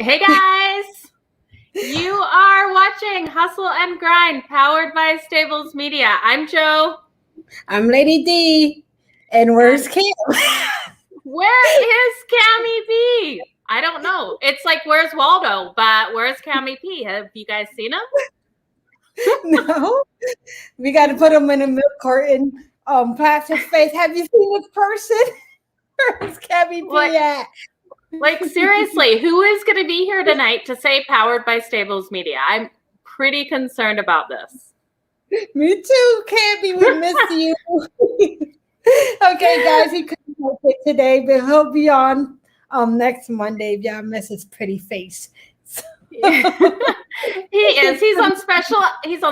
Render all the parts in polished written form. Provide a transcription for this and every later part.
Hey guys, you are watching Hustle and Grind, powered by StablesMedia. I'm Joe. I'm Lady D. And where's Cam? Where is Cammy P? I don't know. It's like, where's Waldo? But where's Cammy P? Have you guys seen him? No. We got to put him in a milk carton, plastic face. Have you seen this person? Where's Cammy P at? Like, seriously, who is going to be here tonight to say powered by StablesMedia? I'm pretty concerned about this. Me too, Cammy. We miss you. Okay, guys, he couldn't make it today, but he'll be on next Monday if y'all miss his pretty face. So. He is. He's on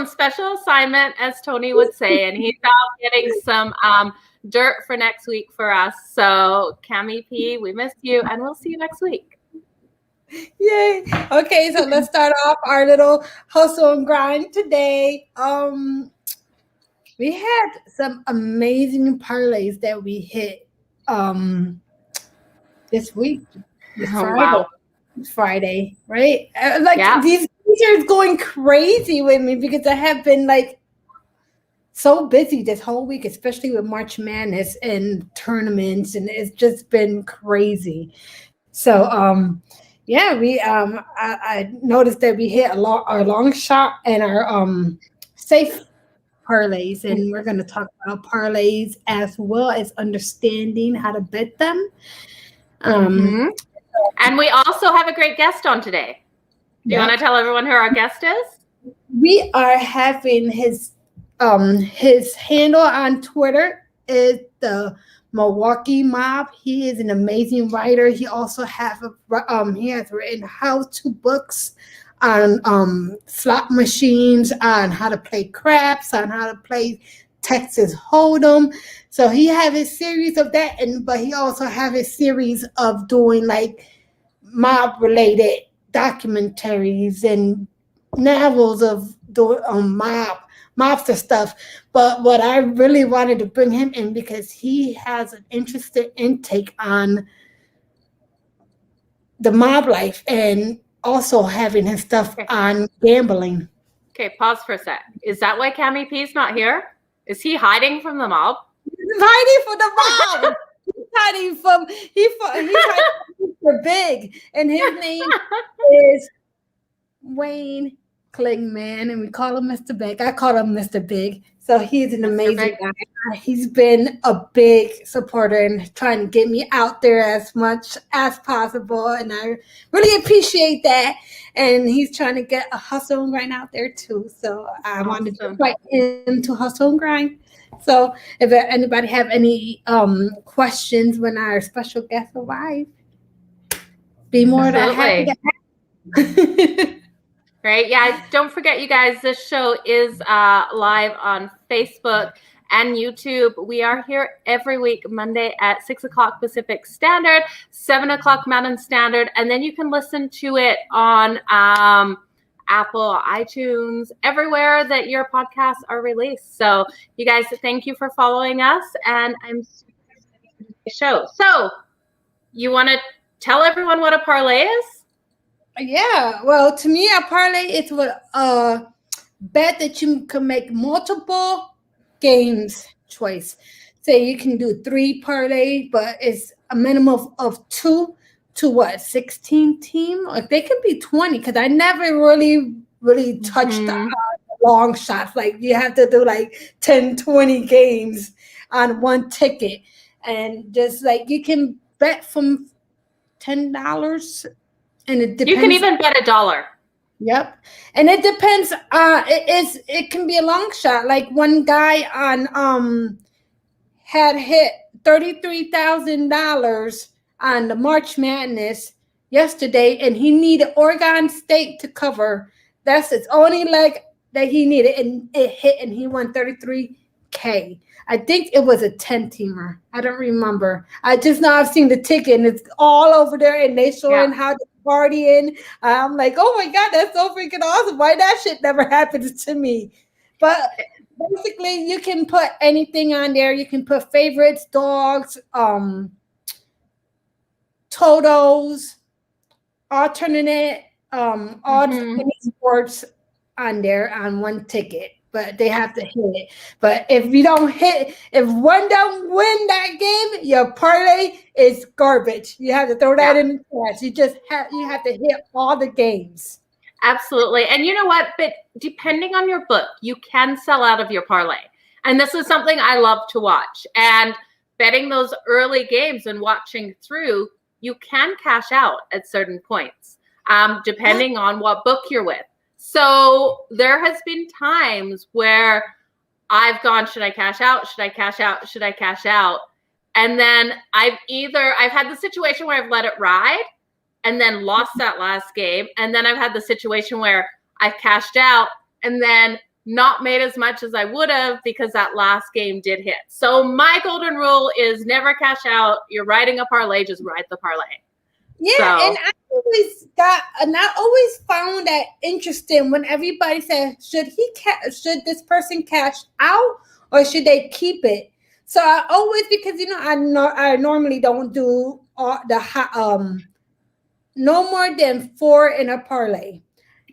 special assignment, as Tony would say, and he's out getting some dirt for next week for us. So, Cammy P, we missed you, and we'll see you next week. Yay. Okay, so let's start off our little hustle and grind today. We had some amazing parlays that we hit this week. Friday, right? These are going crazy with me because I have been like so busy this whole week, especially with March Madness and tournaments, and it's just been crazy. So we I noticed that we hit our long shot and our safe parlays, and we're going to talk about parlays as well as understanding how to bet them. And we also have a great guest on today. Do you want to tell everyone who our guest is? We are having his handle on Twitter is the Milwaukee Mob. He is an amazing writer. He also has written how-to books on slot machines, on how to play craps, on how to play Texas Hold'em. So he have a series of that, but he also have a series of doing like mob related documentaries and novels of doing mobster stuff. But what I really wanted to bring him in because he has an interesting intake on the mob life and also having his stuff on gambling. Okay, pause for a sec. Is that why Cammy P's not here? Is he hiding from the mob? He's hiding from the mob. He's hiding from Mr. Big, and his name is Wayne Chingman, and we call him Mr. Big. I call him Mr. Big. So he's an amazing guy. He's been a big supporter and trying to get me out there as much as possible, and I really appreciate that. And he's trying to get a hustle and grind out there too. So I wanted to invite him to Hustle and Grind. So if anybody have any questions when our special guest arrives, be more than happy to have. Right. Yeah. Don't forget, you guys, this show is live on Facebook and YouTube. We are here every week, Monday at 6 o'clock Pacific Standard, 7 o'clock Mountain Standard. And then you can listen to it on Apple, iTunes, everywhere that your podcasts are released. So you guys, thank you for following us. And I'm super excited for today's show. So you want to tell everyone what a parlay is? Yeah, well, to me, a parlay is a bet that you can make multiple games choice. Say you can do 3 parlay, but it's a minimum of 2 to 16 team, or they could be 20. Because I never really touched the long shots. Like you have to do like 10, 20 games on one ticket, and just like you can bet from $10. And it depends. You can even bet $1. Yep. And it depends. It can be a long shot. Like one guy on had hit $33,000 on the March Madness yesterday, and he needed Oregon State to cover. That's its only leg that he needed, and it hit, and he won $33K. I think it was a 10-teamer. I don't remember. I just know I've seen the ticket, and it's all over there, and they showing how to partying. I'm like, oh my God, that's so freaking awesome. Why that shit never happens to me? But basically, you can put anything on there. You can put favorites, dogs, totals, alternate odds any sports on there on one ticket, but they have to hit it. But if one don't win that game, your parlay is garbage. You have to throw that in the trash. You have to hit all the games. Absolutely. And you know what? But depending on your book, you can sell out of your parlay. And this is something I love to watch. And betting those early games and watching through, you can cash out at certain points, depending on what book you're with. So there has been times where I've gone, should I cash out? Should I cash out? Should I cash out? And then I've had the situation where I've let it ride and then lost that last game. And then I've had the situation where I've cashed out and then not made as much as I would have because that last game did hit. So my golden rule is never cash out. You're riding a parlay, just ride the parlay. Yeah, and I always found that interesting when everybody said, should this person cash out or should they keep it? So I always, because I normally don't do no more than 4 in a parlay.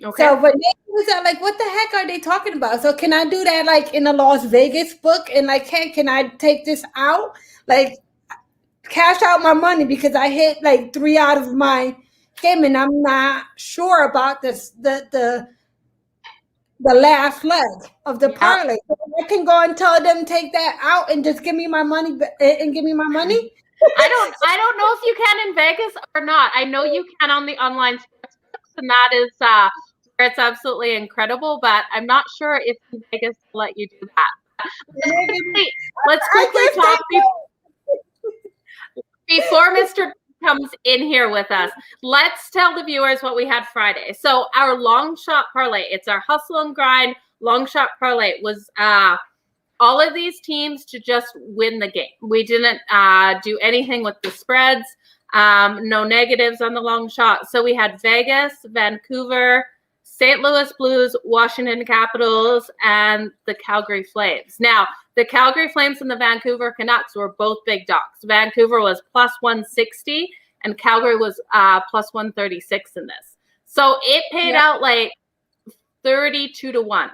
Okay. So when they was like, what the heck are they talking about? So can I do that like in a Las Vegas book and like, hey, can I take this out? Like cash out my money because I hit like 3 out of my game and I'm not sure about this the last leg of the parlay. So I can go and tell them take that out and just give me my money and give me my money. I don't know if you can in Vegas or not. I know you can on the online sports books, and that is where it's absolutely incredible. But I'm not sure if in Vegas will let you do that. Let's quickly talk before Mr. comes in here with us. Let's tell the viewers what we had Friday. So our long shot parlay, it's our hustle and grind long shot parlay, was all of these teams to just win the game. We didn't do anything with the spreads, no negatives on the long shot. So we had Vegas, Vancouver, St. Louis Blues, Washington Capitals, and the Calgary Flames. Now, the Calgary Flames and the Vancouver Canucks were both big dogs. Vancouver was plus 160, and Calgary was plus 136 in this. So it paid out like 32-1.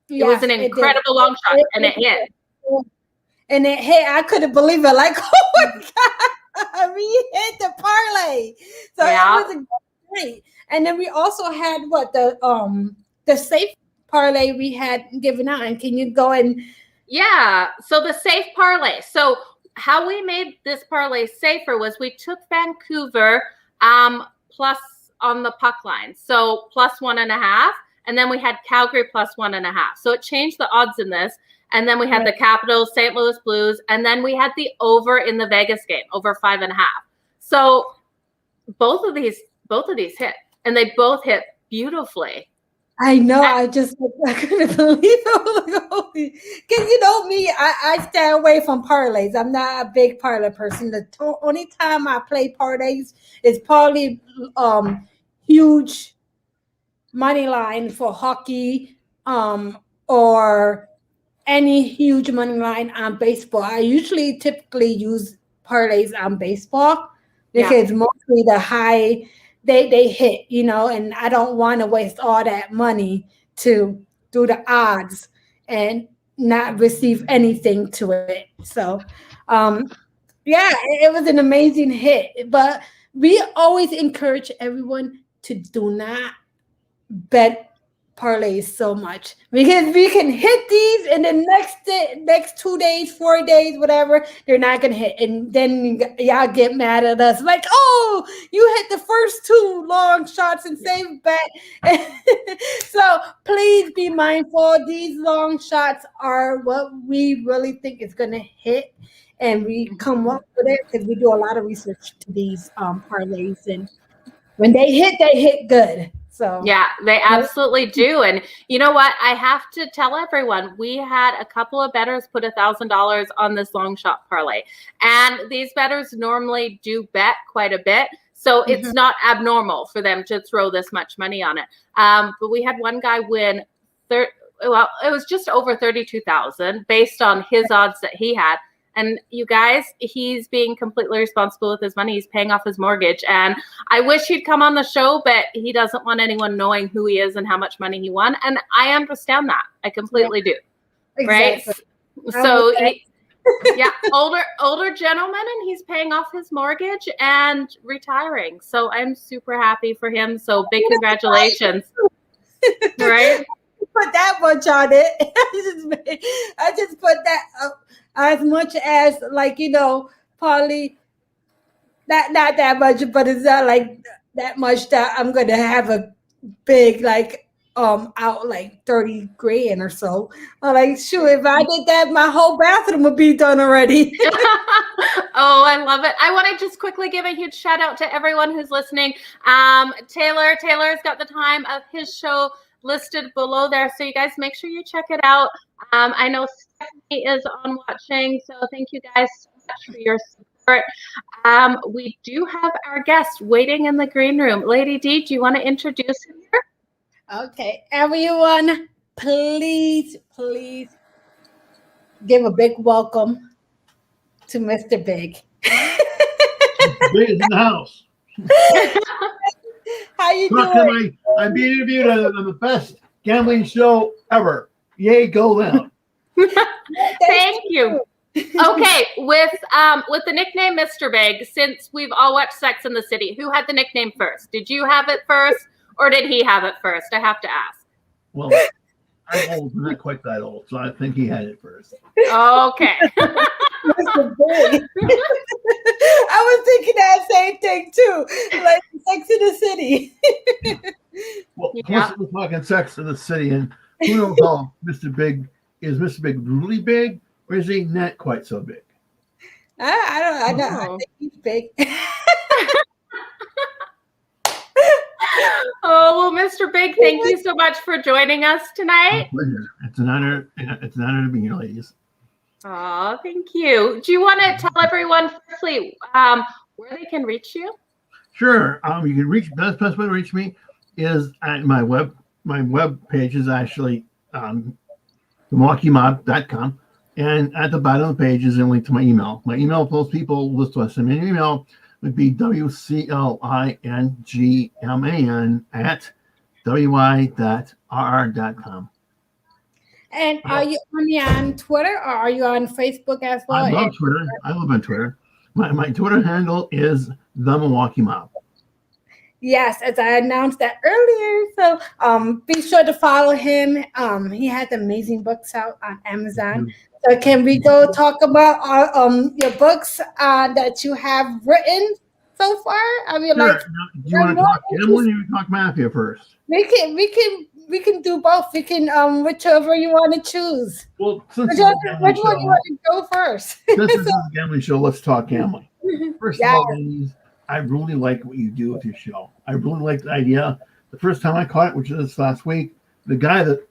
It was an incredible long shot, and it hit. And it hit. I couldn't believe it. Like, oh my God, we hit the parlay. So it was great. And then we also had the safe parlay we had given out. And can you go and? Yeah. So the safe parlay. So how we made this parlay safer was we took Vancouver plus on the puck line. So plus 1.5. And then we had Calgary plus 1.5. So it changed the odds in this. And then we had the Capitals, St. Louis Blues, and then we had the over in the Vegas game, over 5.5. So both of these hit, and they both hit beautifully. I know. I couldn't believe it. Because you know me, I stay away from parlays. I'm not a big parlay person. The only time I play parlays is probably huge money line for hockey, or any huge money line on baseball. I typically use parlays on baseball because mostly the high they hit, and I don't want to waste all that money to do the odds and not receive anything to it. So it was an amazing hit. But we always encourage everyone to do not bet parlays so much, because we can hit these and the next 2 days, 4 days, whatever, they're not gonna hit, and then y'all get mad at us like, oh, you hit the first 2 long shots and save bet. So please be mindful. These long shots are what we really think is gonna hit, and we come up with it because we do a lot of research to these parlays, and when they hit good. So yeah, they absolutely do. And you know what? I have to tell everyone, we had a couple of bettors put $1,000 on this long shot parlay. And these bettors normally do bet quite a bit. So it's not abnormal for them to throw this much money on it. But we had one guy win, it was just over 32,000 based on his odds that he had. And you guys, he's being completely responsible with his money. He's paying off his mortgage. And I wish he'd come on the show, but he doesn't want anyone knowing who he is and how much money he won. And I understand that. I completely do. Exactly. Right? So yeah, older gentleman, and he's paying off his mortgage and retiring. So I'm super happy for him. So big congratulations. Right? Put that much on it. I just put that up as much as, like, probably not that much, but it's not like that much that I'm gonna have a big out like 30 grand or so. I'm like, shoot, if I did that, my whole bathroom would be done already. Oh, I love it. I want to just quickly give a huge shout out to everyone who's listening. Taylor's got the time of his show listed below there, so you guys make sure you check it out. I know Stephanie is on watching, so thank you guys so much for your support. We do have our guest waiting in the green room. Lady D, do you want to introduce him here? Okay, everyone, please give a big welcome to Mr. Big. Big in the house. How you doing? I'm being interviewed on the best gambling show ever. Yay, go them. Thank you. Okay, with the nickname Mr. Big, since we've all watched Sex and the City, who had the nickname first? Did you have it first, or did he have it first? I have to ask. Well, I'm old, but not quite that old, so I think he had it first. Okay. Mr. Big. I was thinking that same thing too, like Sex in the City. Well, yeah. We're talking Sex in the City, and who knows how Mr. Big is? Mr. Big really big, or is he not quite so big? I don't know. I think he's big. Oh, well, Mr. Big, thank you so much for joining us tonight. My pleasure. It's an honor. It's an honor to be here, ladies. Oh, thank you. Do you want to tell everyone firstly where they can reach you? Sure. You can reach. Best way to reach me is at my web. My web page is actually MilwaukeeMob.com, and at the bottom of the page is a link to my email. My email for those people who listen to send me an email would be wclingman@wy.rr.com. And are you only on Twitter, or are you on Facebook as well? I love Twitter. I live on Twitter. My Twitter handle is the Milwaukee Mob. Yes, as I announced that earlier. So be sure to follow him. He has amazing books out on Amazon. So can we go talk about your books that you have written so far? I mean, sure. Do you want to talk gambling, or you talk mafia first? We can do both. We can whichever you want to choose. Well, since which one you want to go first? This is a gambling show. Let's talk gambling. First of all, ladies, I really like what you do with your show. I really like the idea. The first time I caught it, which is this last week, the guy that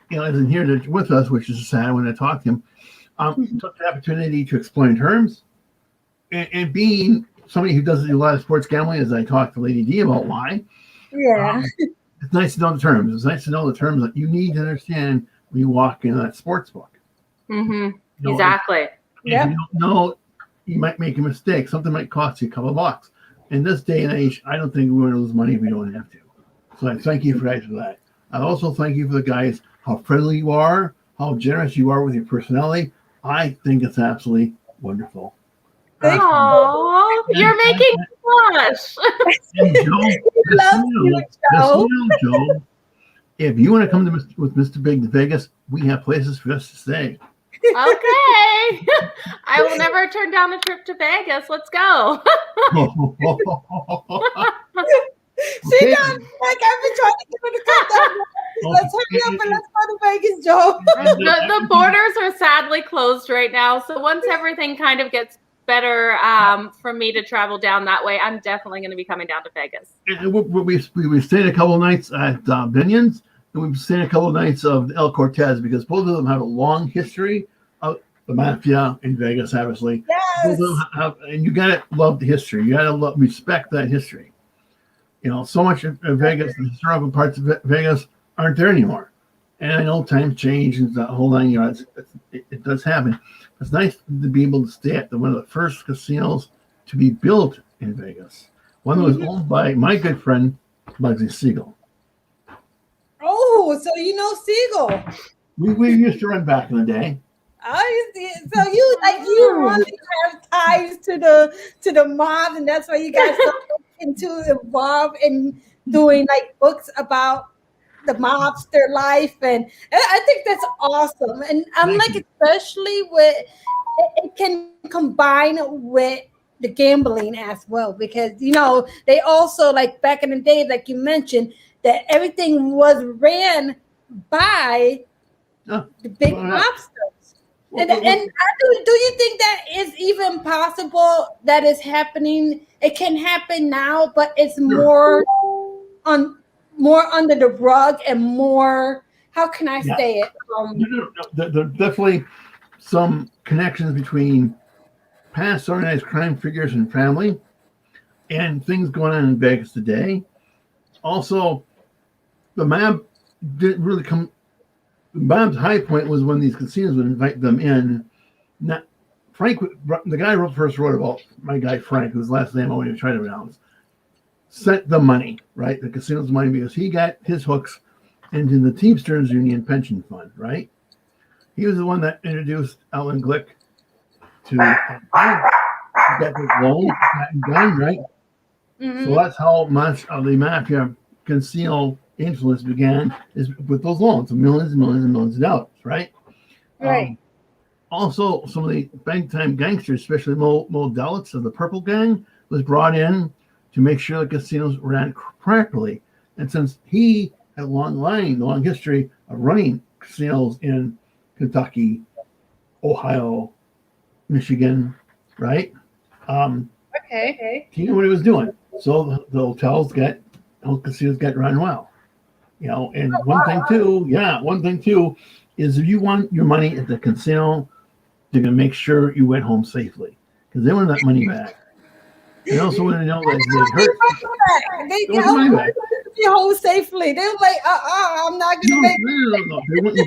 isn't here with us, which is sad when I talked to him, took the opportunity to explain terms, and being somebody who doesn't do a lot of sports gambling, as I talked to Lady D about why. Yeah. It's nice to know the terms. It's nice to know the terms that you need to understand when you walk in that sports book. Mm-hmm. Exactly. If you don't know, you might make a mistake. Something might cost you a couple of bucks. In this day and age, I don't think we're going to lose money if we don't have to. So I thank you guys for that. I also thank you for the guys, how friendly you are, how generous you are with your personality. I think it's absolutely wonderful. Aww, you're making me blush. And Joe, if you want to come with Mr. Big to Vegas, we have places for us to stay. Okay. I will never turn down a trip to Vegas. Let's go. See, like I've been trying to get her to come down. Let's hurry up and let's go to Vegas, Joe. The borders are sadly closed right now. So once everything kind of gets better for me to travel down that way, I'm definitely going to be coming down to Vegas. We stayed a couple of nights at Binion's, and we've stayed a couple of nights of El Cortez, because both of them have a long history of the mafia in Vegas, obviously. Yes. And you got to love the history. You got to respect that history. So much of Vegas, the historical parts of Vegas aren't there anymore. And I know times change and the whole 9 yards. It does happen. It's nice to be able to stay at one of the first casinos to be built in Vegas. One that was owned by my good friend, Bugsy Siegel. Oh, so you know Siegel. We used to run back in the day. Oh, you see, so you really have ties to the mob, and that's why you guys involved in doing like books about the mobster life, and I think that's awesome. And I'm like, especially with it can combine with the gambling as well, because they also, like back in the day, like you mentioned, that everything was ran by the big mobsters. And do you think that is even possible that is happening? It can happen now, but it's more under the rug and more. How can I say it? There are definitely some connections between past organized crime figures and family, and things going on in Vegas today. Also, the mob didn't really come. The mob's high point was when these casinos would invite them in. Not Frank, the guy who first wrote about my guy Frank, whose last name I want to try to pronounce, sent the money, right? The casino's money, because he got his hooks into the Teamsters Union pension fund, right? He was the one that introduced Alan Glick to get his loan done, right? Mm-hmm. So that's how much of the mafia casino influence began, is with those loans of millions and millions and millions of dollars, right? Right. Also, some of the big time gangsters, especially Mo Dalitz of the Purple Gang, was brought in to make sure the casinos ran properly. And since he had a long history of running casinos in Kentucky, Ohio, Michigan, right? Okay. He knew what he was doing. So the casinos get run well. And one thing too is if you want your money at the casino, they're going to make sure you went home safely, because they want that money back. They also want to know that they hurt. They want money back. You home safely. They're like, I'm not going to make. No. They want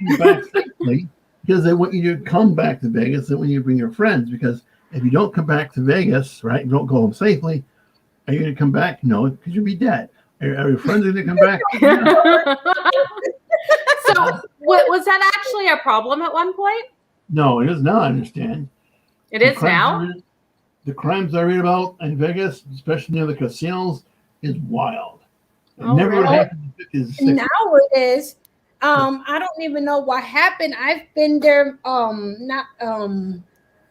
you back safely, because they want you to come back to Vegas. They want you to bring your friends, because if you don't come back to Vegas, right, you don't go home safely, are you going to come back? No, because you'll be dead. Are your friends going to come back? So was that actually a problem at one point? No, it is now, I understand. It is now? The crimes I read about in Vegas, especially near the casinos, is wild. It never would happen in the 50s. Now it is. I don't even know what happened. I've been there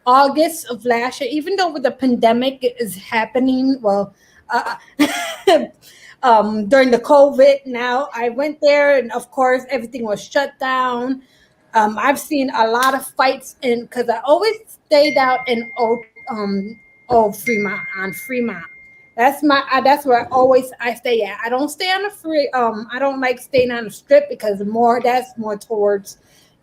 August of last year, even though with the pandemic is happening. Well, during the COVID now, I went there, and of course everything was shut down. I've seen a lot of fights because I always stayed out in Fremont, on Fremont. That's where I stay at. I don't stay on the I don't like staying on the strip, because that's more towards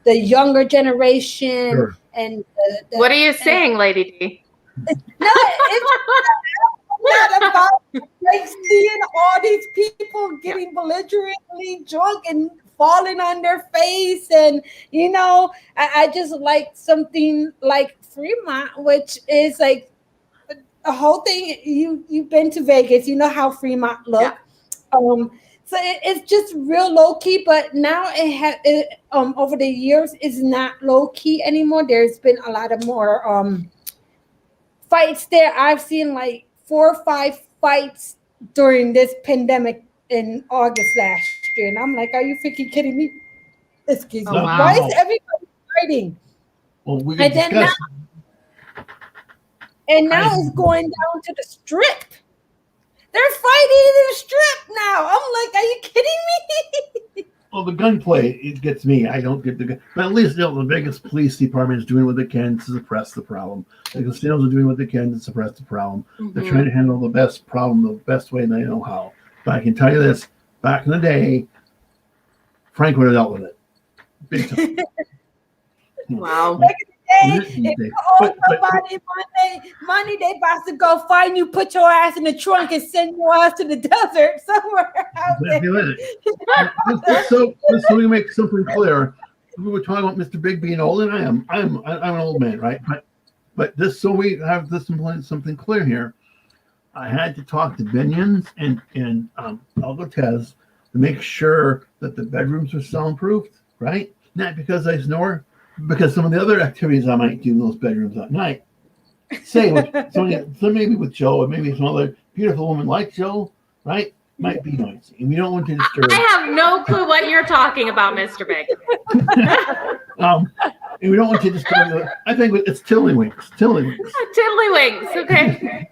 the younger generation. Sure. And what are you saying, Lady D? No, it's not about like seeing all these people getting belligerently drunk and falling on their face, and I just like something like Fremont, which is like a whole thing. You've been to Vegas, you know how Fremont looks. Yeah. So it's just real low key, but now over the years it's not low key anymore. There's been a lot of more fights there. I've seen like 4 or 5 fights during this pandemic in August last year, and I'm like, are you freaking kidding me? Excuse me. Wow. Why is everybody fighting? Well, we can discuss. Now it's going down to the strip. They're fighting in the strip now. I'm like, are you kidding me? Well, the gunplay, it gets me. I don't get the gun. But at least the Vegas Police Department is doing what they can to suppress the problem. The casinos are doing what they can to suppress the problem. Mm-hmm. They're trying to handle the best way they know how. But I can tell you this, back in the day, Frank would have dealt with it. Big time. Wow. Back in the If you owe somebody money, they about to go find you, put your ass in the trunk, and send your ass to the desert somewhere out there. Just so we make something clear, we were talking about Mr. Big being old, and I'm an old man, right? But just so we have something clear here, I had to talk to Binions and El Cortez to make sure that the bedrooms are soundproofed, right? Not because I snore, because some of the other activities I might do in those bedrooms at night. So maybe with Joe, or maybe some other beautiful woman like Joe, right? Might be noisy, and we don't want to disturb. I have no clue what you're talking about, Mr. Big. And we don't want to disturb. I think it's tiddlywinks. Tiddlywinks. Okay.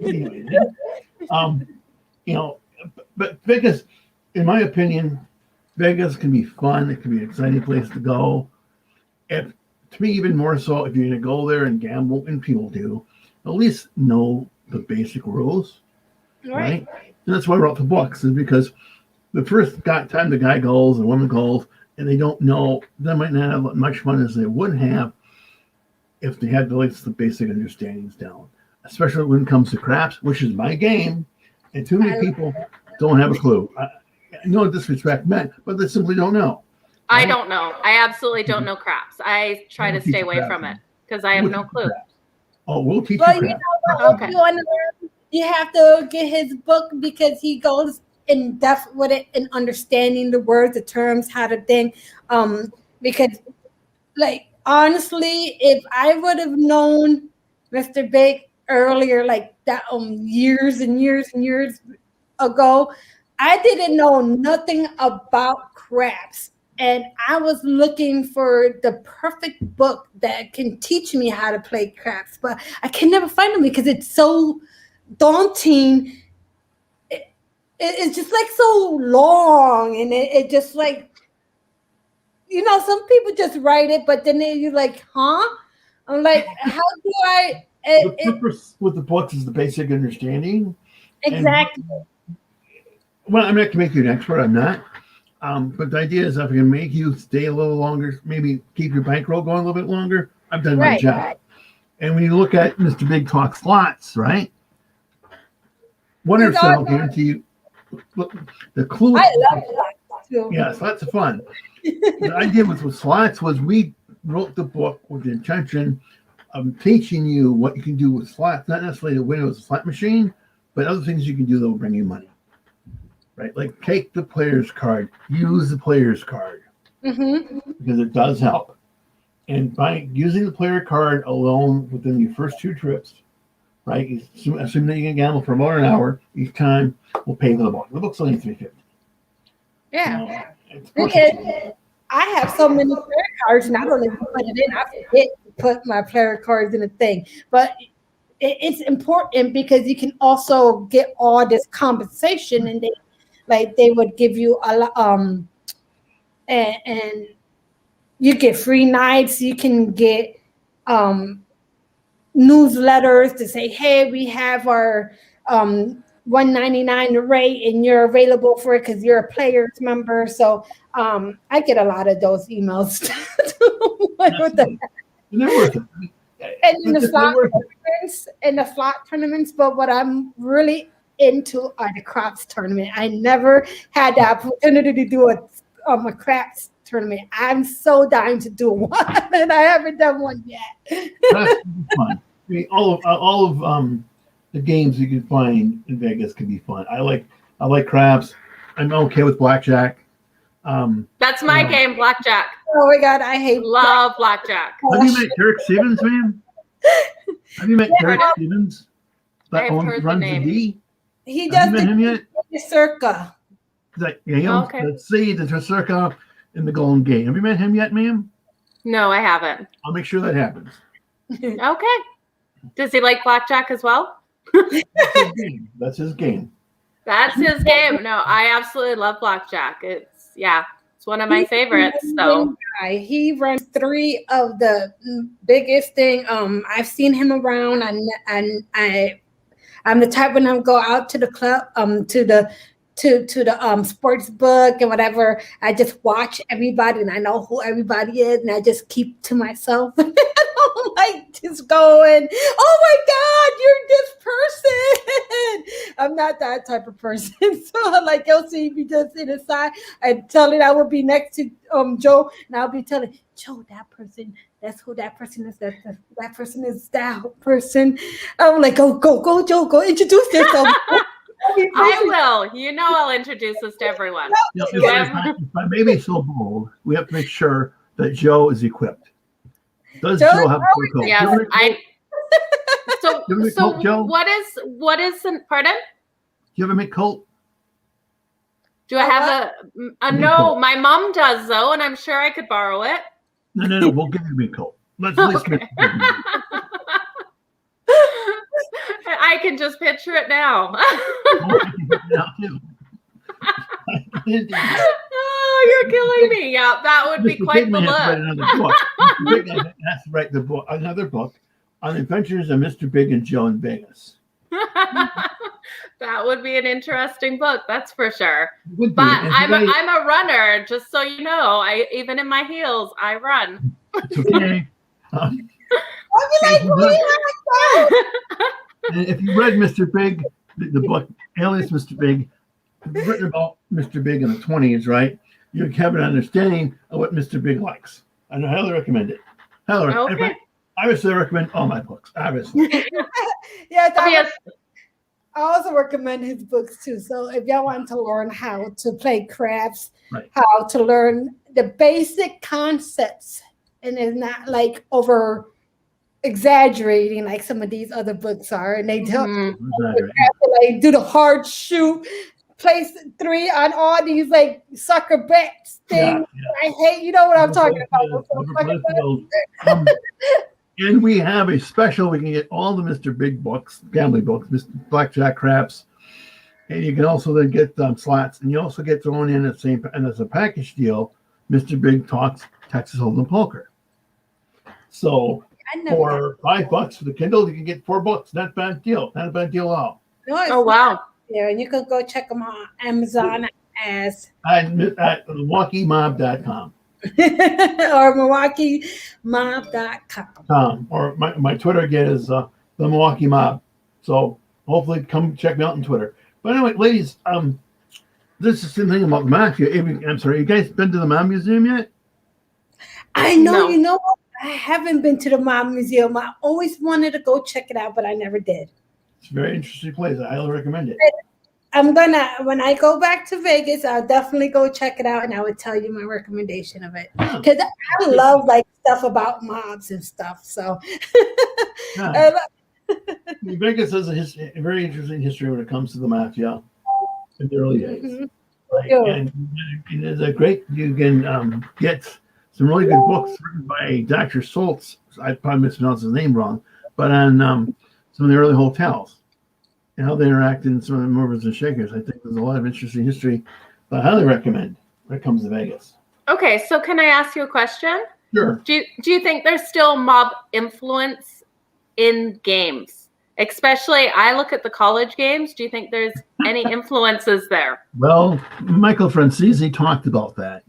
Anyway, but Vegas, in my opinion, Vegas can be fun. It can be an exciting place to go. To me, even more so, if you're going to go there and gamble, and people do, at least know the basic rules, right? And that's why I wrote the books, is because the first time the guy goes and woman goes, and they don't know, they might not have much fun as they would have if they had the basic understandings down. Especially when it comes to craps, which is my game, and too many people don't have a clue. No disrespect meant, but they simply don't know. Right? I don't know. I absolutely don't know craps. I try to stay away from it because I have no clue. Oh, we'll teach you craps. You know what? Okay. If you want to learn, you have to get his book, because he goes in depth with it and understanding the words, the terms, how to think. Because, like, honestly, if I would have known Mr. Big earlier, like that, years and years and years ago, I didn't know nothing about craps, and I was looking for the perfect book that can teach me how to play craps, but I can never find them because it's so daunting. It's just like so long, and it just like, some people just write it, but then you're like, huh? I'm like, how do I? The purpose with the books is the basic understanding. Exactly. Well, I'm not going to make you an expert. I'm not. But the idea is, if I can make you stay a little longer, maybe keep your bankroll going a little bit longer, I've done my job. Right. And when you look at Mr. Big Talk slots, right? I'll guarantee you. Look, the clue. I love slots too. Yeah, slots are fun. The idea with slots was we wrote the book with the intention of teaching you what you can do with slots, not necessarily to win with a slot machine, but other things you can do that will bring you money. Right? Like take the player's card, use the player's card, because it does help. And by using the player card alone within your first 2 trips, right? Assuming that you can gamble for about an hour each time, will pay for the book. The book's only $3.50. Yeah. Because I have so many player cards, and I don't even put it in. I forget to put my player cards in a thing. But it's important because you can also get all this compensation, and they would give you a lot, and you get free nights. You can get newsletters to say, hey, we have our $1.99 rate, and you're available for it because you're a players member. So I get a lot of those emails. They're worth it. And in the slot tournaments, but what I'm really into are the craps tournament. I never had the opportunity to do a craps tournament. I'm so dying to do one, and I haven't done one yet. That's fun. I mean, all of the games you can find in Vegas can be fun. I like craps. I'm okay with blackjack. That's my game, blackjack. Oh my God, I love blackjack. Have you met Derek Stevens, man? Have you met Derek Stevens? That runs the D. He does. Have you met him yet? The Circa. Okay. Let's see the Circa in the Golden Gate. Have you met him yet, ma'am? No, I haven't. I'll make sure that happens. Okay. Does he like blackjack as well? That's his game. That's his game. No, I absolutely love blackjack. It's one of my favorites. So he runs 3 of the biggest thing. I've seen him around, and I'm the type when I go out to the club, to the sports book and whatever. I just watch everybody, and I know who everybody is, and I just keep to myself. I like just going, oh my God, you're this person. I'm not that type of person. So like you'll see me just in the side and telling I will be next to Joe, and I'll be telling Joe, that person, that's who that person is. That person is that person. I'm like, go, Joe, go introduce yourself. I will. You know, I'll introduce this to everyone. If I may be so bold, we have to make sure that Joe is equipped. Does Joe Joe have a coat? Yes, So coat, Joe? what is pardon? Do you have a Mick coat? Do I have a no? My mom does though, and I'm sure I could borrow it. No. We'll give you a Mick coat. Let's Okay. I can just picture it now. Oh, you're killing me. Yeah, that would be quite the look. Big has to write another book on the adventures of Mr. Big and Joe in Vegas. That would be an interesting book, that's for sure. But I'm a runner, just so you know. Even in my heels, I run. It's okay. If you read Mr. Big, the book Alias Mr. Big, written about Mr. Big in the 20s, right? You have an understanding of what Mr. Big likes. I highly recommend it. Okay. Obviously, I recommend all my books. Obviously. Yeah, I also recommend his books too. So if y'all want to learn how to play craps, right, how to learn the basic concepts, and it's not like over exaggerating like some of these other books are, and they don't like do the hard shoot, place 3 on all these like sucker bets things. I hate, you know what I'm talking about. And we have a special. We can get all the Mr. Big books, gambling books, Mr. Blackjack Craps, and you can also then get slots. And you also get thrown in and as a package deal, Mr. Big talks Texas Hold'em poker. So for $5 for the Kindle, you can get 4 books. Not a bad deal. Not a bad deal at all. Oh wow! Yeah, and you can go check them on Amazon as at MilwaukeeMob.com. or MilwaukeeMob.com. Or my Twitter again is the Milwaukee Mob. So hopefully come check me out on Twitter. But anyway, ladies, this is the thing about mafia. I'm sorry, you guys been to the Mob Museum yet? I know. No. You know what? I haven't been to the Mob Museum. I always wanted to go check it out, but I never did. It's a very interesting place. I highly recommend it. I'm gonna, when I go back to Vegas, I'll definitely go check it out, and I would tell you my recommendation of it, because I love like stuff about mobs and stuff. So Vegas has a very interesting history when it comes to the mafia in the early days. Mm-hmm. Right? And it's a great. You can get some really good books written by Dr. Schultz. I probably mispronounced his name wrong, but on some of the early hotels and how they interacted in some of the movers and shakers. I think there's a lot of interesting history that I highly recommend when it comes to Vegas. Okay, so can I ask you a question? Sure. Do you think there's still mob influence in games? Especially, I look at the college games. Do you think there's any influences there? Well, Michael Francesi talked about that.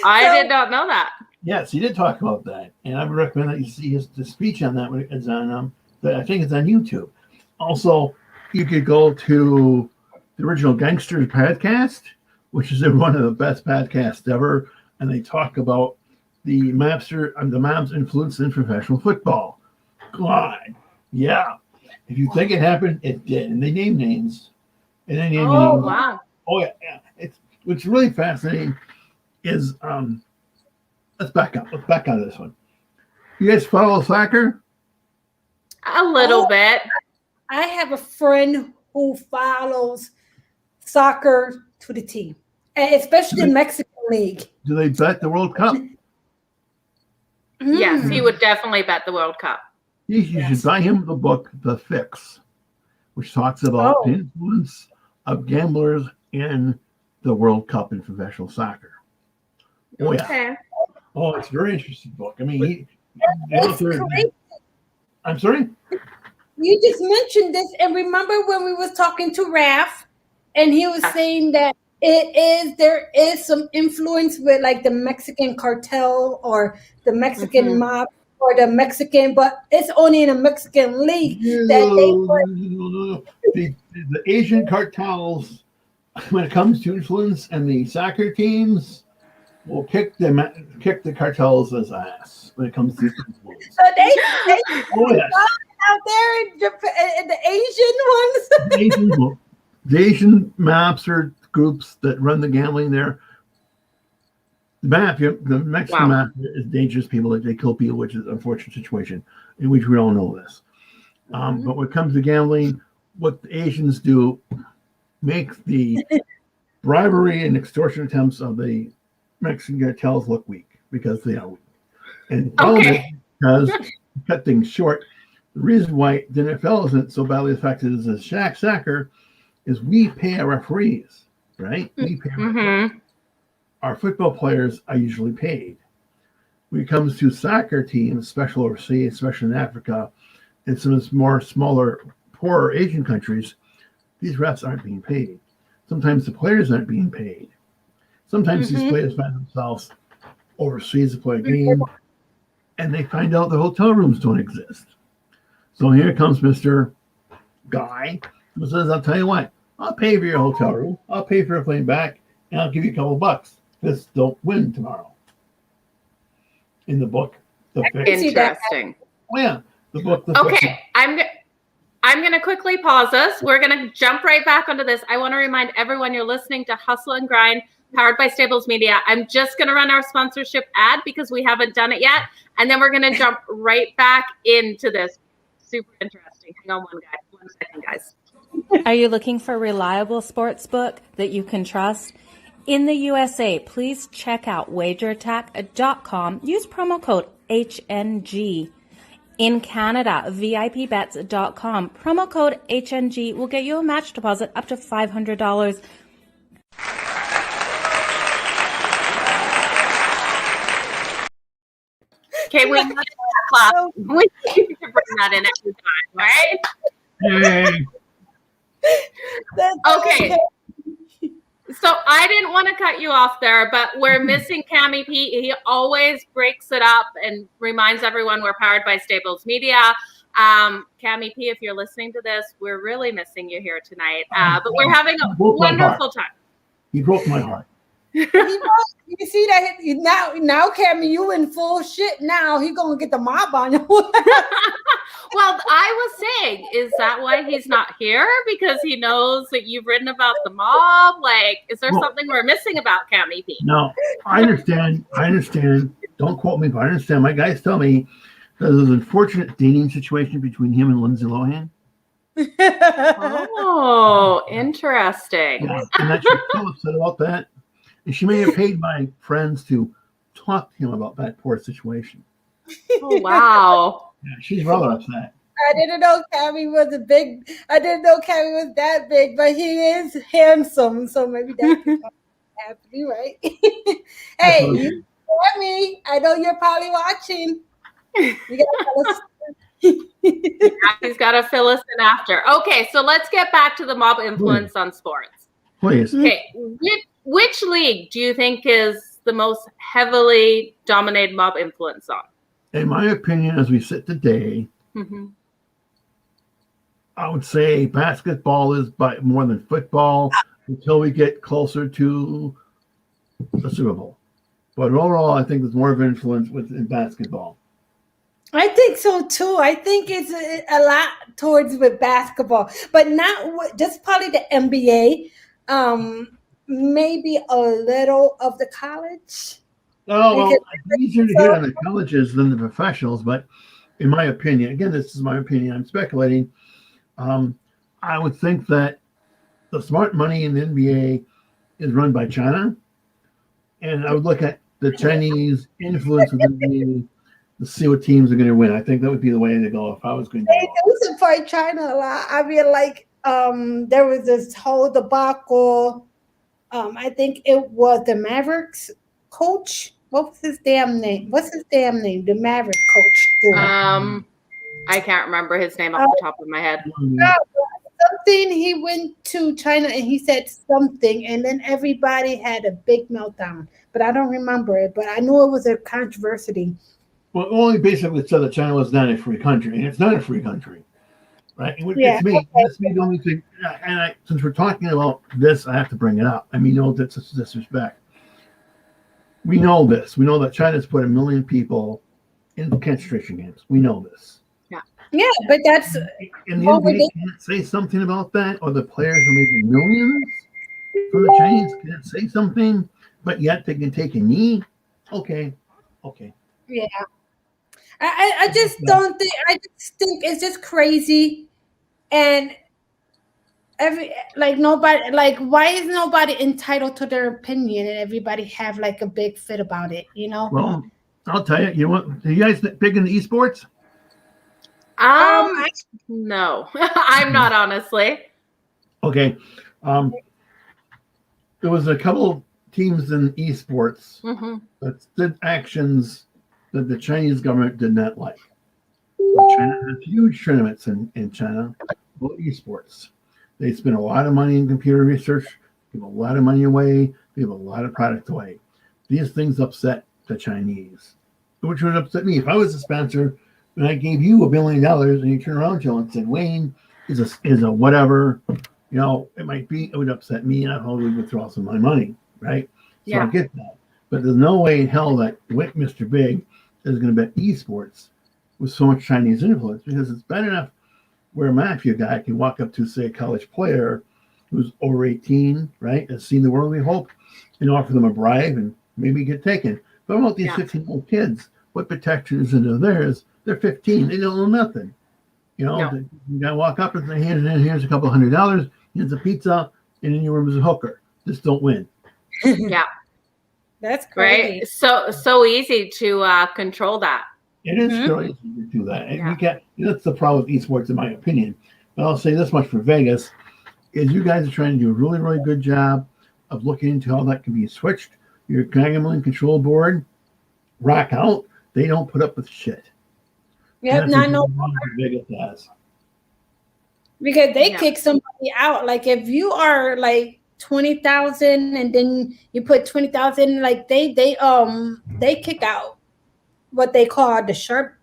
I did not know that. Yes, he did talk about that, and I would recommend that you see the speech on that when it's on. I think it's on YouTube. Also, you could go to the original Gangsters podcast, which is one of the best podcasts ever, and they talk about the mob's influence in professional football. God, yeah. If you think it happened, it did, and they name names. And they name names. Wow. Oh yeah. What's really fascinating is let's back up. Let's back out of this one. You guys follow soccer? A little bit. I have a friend who follows soccer to the T, especially the Mexican League. Do they bet the World Cup? Yes, he would definitely bet the World Cup. You should buy him the book, The Fix, which talks about the influence of gamblers in the World Cup in professional soccer. Oh, yeah. Okay. Oh, it's a very interesting book. I mean, I'm sorry? You just mentioned this, and remember when we was talking to Raph, and he was saying that there is some influence with like the Mexican cartel or the Mexican mob or the Mexican, but it's only in a Mexican league that they the Asian cartels, when it comes to influence, and the soccer teams will kick the cartels' ass when it comes to influence. So they Oh yes. out there in the Asian ones. The Asian maps are groups that run the gambling there. The Mexican map is dangerous people that they kill people, which is an unfortunate situation in which we all know this. But when it comes to gambling, what the Asians do makes the bribery and extortion attempts of the Mexican cartels look weak because they are weak. And because to cut things short, the reason why the NFL isn't so badly affected as a soccer is we pay our referees, right? We pay our referees. Our football players are usually paid. When it comes to soccer teams, especially overseas, especially in Africa, and some of the more smaller, poorer Asian countries, these refs aren't being paid. Sometimes the players aren't being paid. Sometimes these players find themselves overseas to play a game, and they find out the hotel rooms don't exist. So here comes Mr. Guy, who says, I'll tell you what, I'll pay for your hotel room, I'll pay for your plane back, and I'll give you a couple bucks. Just don't win tomorrow. In the book. Interesting. Oh, yeah. The book. Okay. I'm going to quickly pause us. We're going to jump right back onto this. I want to remind everyone you're listening to Hustle and Grind, powered by StablesMedia. I'm just going to run our sponsorship ad because we haven't done it yet. And then we're going to jump right back into this. Super interesting. Hang on one second, guys. Are you looking for a reliable sports book that you can trust? In the USA, please check out wagerattack.com. Use promo code HNG. In Canada, VIPbets.com. Promo code HNG will get you a match deposit up to $500. Okay, we need to clap. We need to bring that in every time, right? Okay. So I didn't want to cut you off there, but we're missing Cammy P. He always breaks it up and reminds everyone we're powered by StablesMedia. Cammy P, if you're listening to this, we're really missing you here tonight. But we're having a wonderful time. He broke my heart. You see that now, Cammy, you in full shit. Now he gonna get the mob on you. Well, I was saying, is that why he's not here? Because he knows that you've written about the mob? Like, is there something we're missing about Cammy P? No, I understand. Don't quote me, but I understand. My guys tell me there's an unfortunate dating situation between him and Lindsay Lohan. Oh, interesting. Yeah, and that she's so upset about that. And she may have paid my friends to talk to him about that poor situation. Oh, wow. Yeah, she's rather upset. I didn't know Cammy was that big, but he is handsome. So maybe that's happening, right? Hey, Cammy, I know you're probably watching. You gotta tell us. He's got to fill us in after. Okay, so let's get back to the mob influence on sports. Please. Okay, which league do you think is the most heavily dominated mob influence on? In my opinion, as we sit today, I would say basketball is by more than football until we get closer to the Super Bowl. But overall, I think there's more of an influence in basketball. I think so too. I think it's a lot towards with basketball, but not just probably the NBA. Maybe a little of the college. Oh, well, it's easier to get on the colleges than the professionals, but in my opinion, again, this is my opinion, I'm speculating. I would think that the smart money in the NBA is run by China, and I would look at the Chinese influence within the NBA to see what teams are going to win. I think that would be the way to go if I was going to. They do support China a lot. I mean, like there was this whole debacle. I think it was the Mavericks coach. What was his damn name? The Maverick coach. I can't remember his name off the top of my head. something. He went to China and he said something, and then everybody had a big meltdown. But I don't remember it. But I know it was a controversy. Well, only basically said that China was not a free country, and it's not a free country, right? Yeah, It's me. It's me the only thing. And since we're talking about this, I have to bring it up. I mean, no, that's disrespect. We know this. We know that China's put 1 million people in concentration camps. We know this. Yeah, but that's And the NBA can't say something about that, or the players are making millions from the Chinese can't say something, but yet they can take a knee. Okay. yeah. I just don't think. I just think it's just crazy, and nobody why is nobody entitled to their opinion and everybody have like a big fit about it? Well, I'll tell you. You know what? Are you guys big into esports? No, I'm not, honestly. Okay. There was a couple teams in esports that did actions that the Chinese government did not like. China has huge tournaments in China about esports. They spend a lot of money in computer research, give a lot of money away, give a lot of product away. These things upset the Chinese, which would upset me. If I was a sponsor and I gave you $1 billion and you turn around to him and said, Wayne is a whatever, it might be, it would upset me and I probably would withdraw some of my money, right? So I get that. But there's no way in hell that Mr. Big is going to bet esports with so much Chinese influence, because it's bad enough where a mafia guy can walk up to, say, a college player who's over 18, right, has seen the world, we hope, and offer them a bribe and maybe get taken. But about these 15-year-old kids, what protection is into theirs? They're 15. They don't know nothing. You got to walk up and say, here's a couple $100, here's a pizza, and in your room is a hooker. Just don't win. Yeah. That's crazy. Right. So easy to control that. It is really easy to do that. And that's the problem with esports, in my opinion. But I'll say this much for Vegas, is you guys are trying to do a really, really good job of looking into how that can be switched. Your gambling control board, rock out. They don't put up with shit. Yep, I know. Vegas does. Because they kick somebody out. Like if you are like 20,000 and then you put 20,000, like they kick out what they call the sharp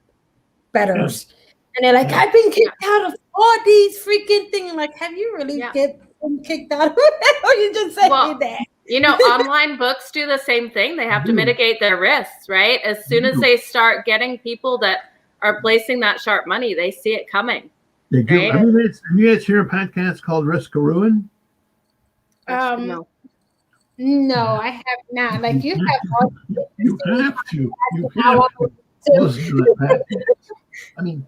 bettors. And they're like, I've been kicked out of all these freaking things. Like, have you really get kicked out? Or you just saying that? Online books do the same thing. They have to mitigate their risks, right? As soon as they start getting people that are placing that sharp money, they see it coming. They do. Right? Have you guys heard a podcast called Risk or Ruin? No, I have not. Like you have all you have to. Listen to that podcast. I mean,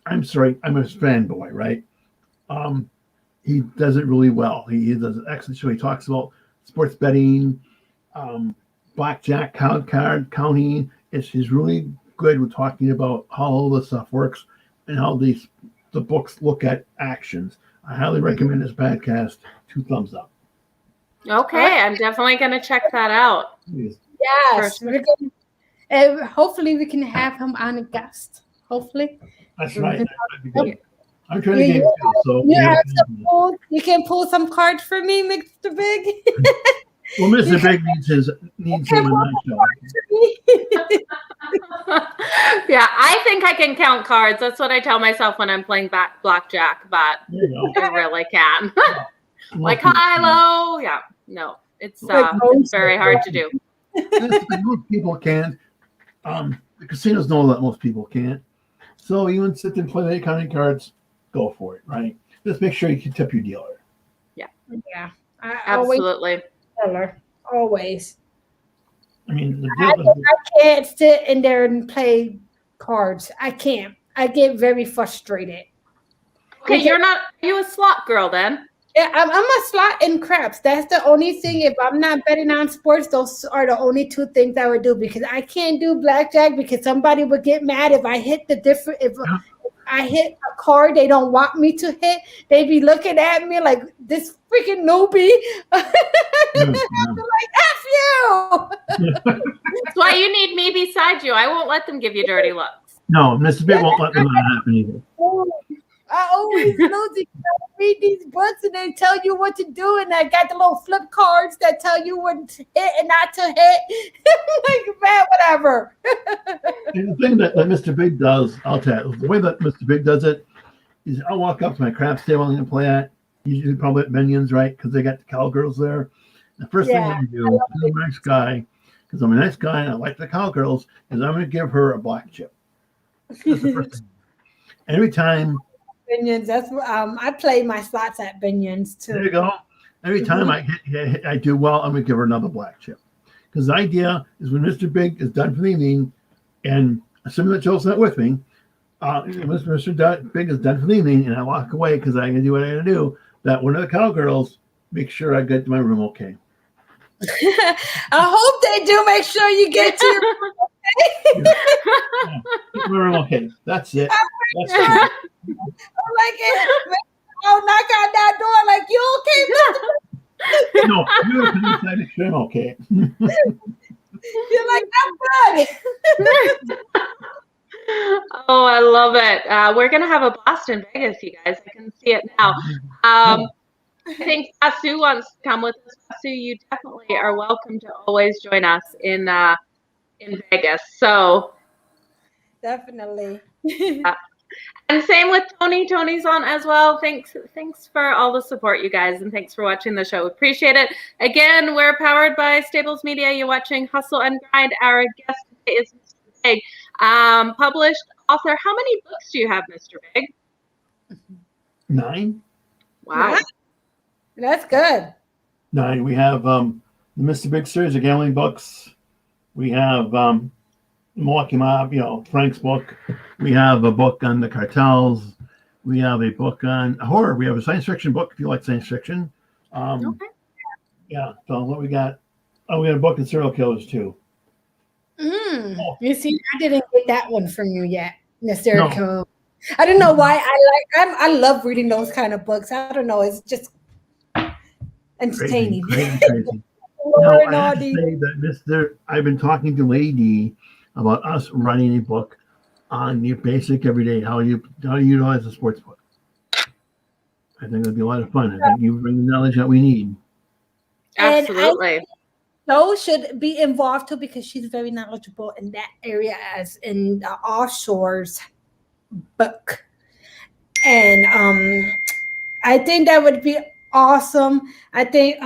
I'm sorry, I'm a fanboy, right? He does it really well. He does an excellent show. He talks about sports betting, blackjack, card counting. He's really good with talking about how all this stuff works and how the books look at actions. I highly recommend this podcast. 2 thumbs up. Okay, I'm definitely going to check that out. Yes, hopefully we can have him on a guest. Hopefully. That's right. I'm trying to get it, so you can pull some cards for me, Mr. Big. Well, Mr. Big needs him in my show. Yeah, I think I can count cards. That's what I tell myself when I'm playing blackjack, but I really can. Like high-low. Yeah, no, it's very hard to do. Most people can't. The casinos know that most people can't. So you want to sit and play the counting cards, go for it, right? Just make sure you can tip your dealer. Yeah. Absolutely. Always. I mean, I can't sit in there and play cards. I can't. I get very frustrated. Okay, are you a slot girl then? Yeah, I'm a slot and craps. That's the only thing. If I'm not betting on sports, those are the only 2 things I would do, because I can't do blackjack because somebody would get mad if I hit if I hit a card they don't want me to hit. They'd be looking at me like this freaking newbie. I'm like, F you. That's why you need me beside you. I won't let them give you dirty looks. No, Mr. Big won't let them happen either. I always lose it. I read these books and they tell you what to do, and I got the little flip cards that tell you what to hit and not to hit. Like, man, whatever. And the thing that Mr. Big does, I'll tell you, the way that Mr. Big does it is I'll walk up to my craps table I'm going to play at, usually probably at Minions, right? Because they got the cowgirls there. The first thing I do, I'm a nice guy, because I'm a nice guy and I like the cowgirls, is I'm going to give her a black chip. That's the first thing. Every time. Binions, that's what I play my slots at Binions too. There you go. Every time I do well, I'm going to give her another black chip. Because the idea is when Mr. Big is done for the evening, and assuming that Joe's not with me, Mr. Big is done for the evening, and I walk away because I got to do what I got to do, that one of the cowgirls make sure I get to my room okay. I hope they do make sure you get to your room okay. Yeah. Get my room okay. That's it. That's it. I'm like, I'll knock on that door like, you okay, Mr. No, you have to decide to sure I'm okay. You're like, I'm good. Oh, I love it. We're going to have a blast in Vegas, you guys. I can see it now. I think Sasu wants to come with us. Sasu, you definitely are welcome to always join us in Vegas. So Definitely. and same with Tony. Tony's on as well. Thanks for all the support, you guys, and thanks for watching the show. Appreciate it. Again, we're powered by StablesMedia. You're watching Hustle and Grind. Our guest today is Mr. Big, published author. How many books do you have, Mr. Big? 9. Wow, That's good. 9. We have the Mr. Big series of gambling books. We have Milwaukee Mob, Frank's book. We have a book on the cartels. We have a book on horror. We have a science fiction book if you like science fiction. okay. Yeah. So what we got? Oh, we got a book on serial killers too. You see, I didn't get that one from you yet, Mr. No. Cole. I don't know why I love reading those kind of books. I don't know. It's just entertaining. Crazy. No, I have to say that I've been talking to Lady D about us writing a book on your basic everyday how you utilize a sports book. I think it'd be a lot of fun. I think you bring the knowledge that we need. Absolutely. Joe should be involved too because she's very knowledgeable in that area as in the offshores book. And I think that would be awesome. I think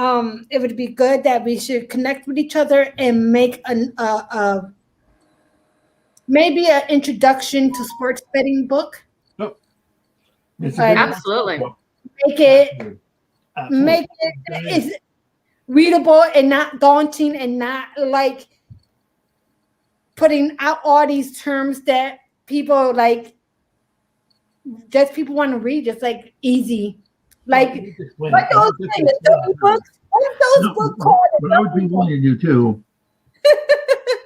it would be good that we should connect with each other and make maybe an introduction to sports betting book. Oh. Absolutely. Make it readable and not daunting and not like putting out all these terms that people like just people want to read, just like easy. Like what those things, books? What those books called? What I would be willing to do too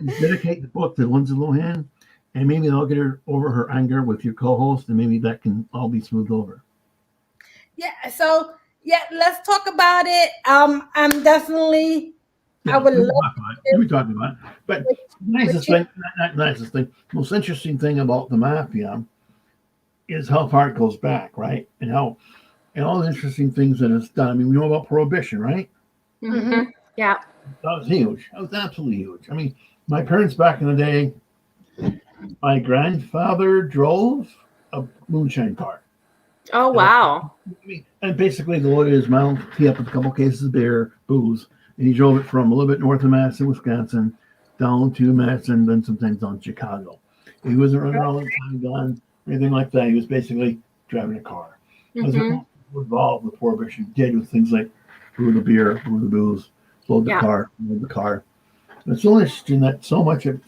is dedicate the book to Lindsay Lohan, and maybe they'll get her over her anger with your co-host, and maybe that can all be smoothed over. Yeah. So yeah, let's talk about it. I'm definitely. Yeah, I would love. We talk about it. But nicest thing, not nicest thing, most interesting thing about the mafia is how far it goes back, right? And all the interesting things that it's done. I mean, we know about Prohibition, right? Mm-hmm. Yeah. That was huge. That was absolutely huge. I mean, my parents back in the day, my grandfather drove a moonshine car. Oh, wow. And basically, the lawyer's mount, he up with a couple cases of beer, booze, and he drove it from a little bit north of Madison, Wisconsin, down to Madison, then sometimes down to Chicago. He wasn't running around with a Tommy gun, anything like that. He was basically driving a car. That's what involved with Prohibition did with things like brew the beer, brew the booze, load the car, load the car. It's so interesting that so much of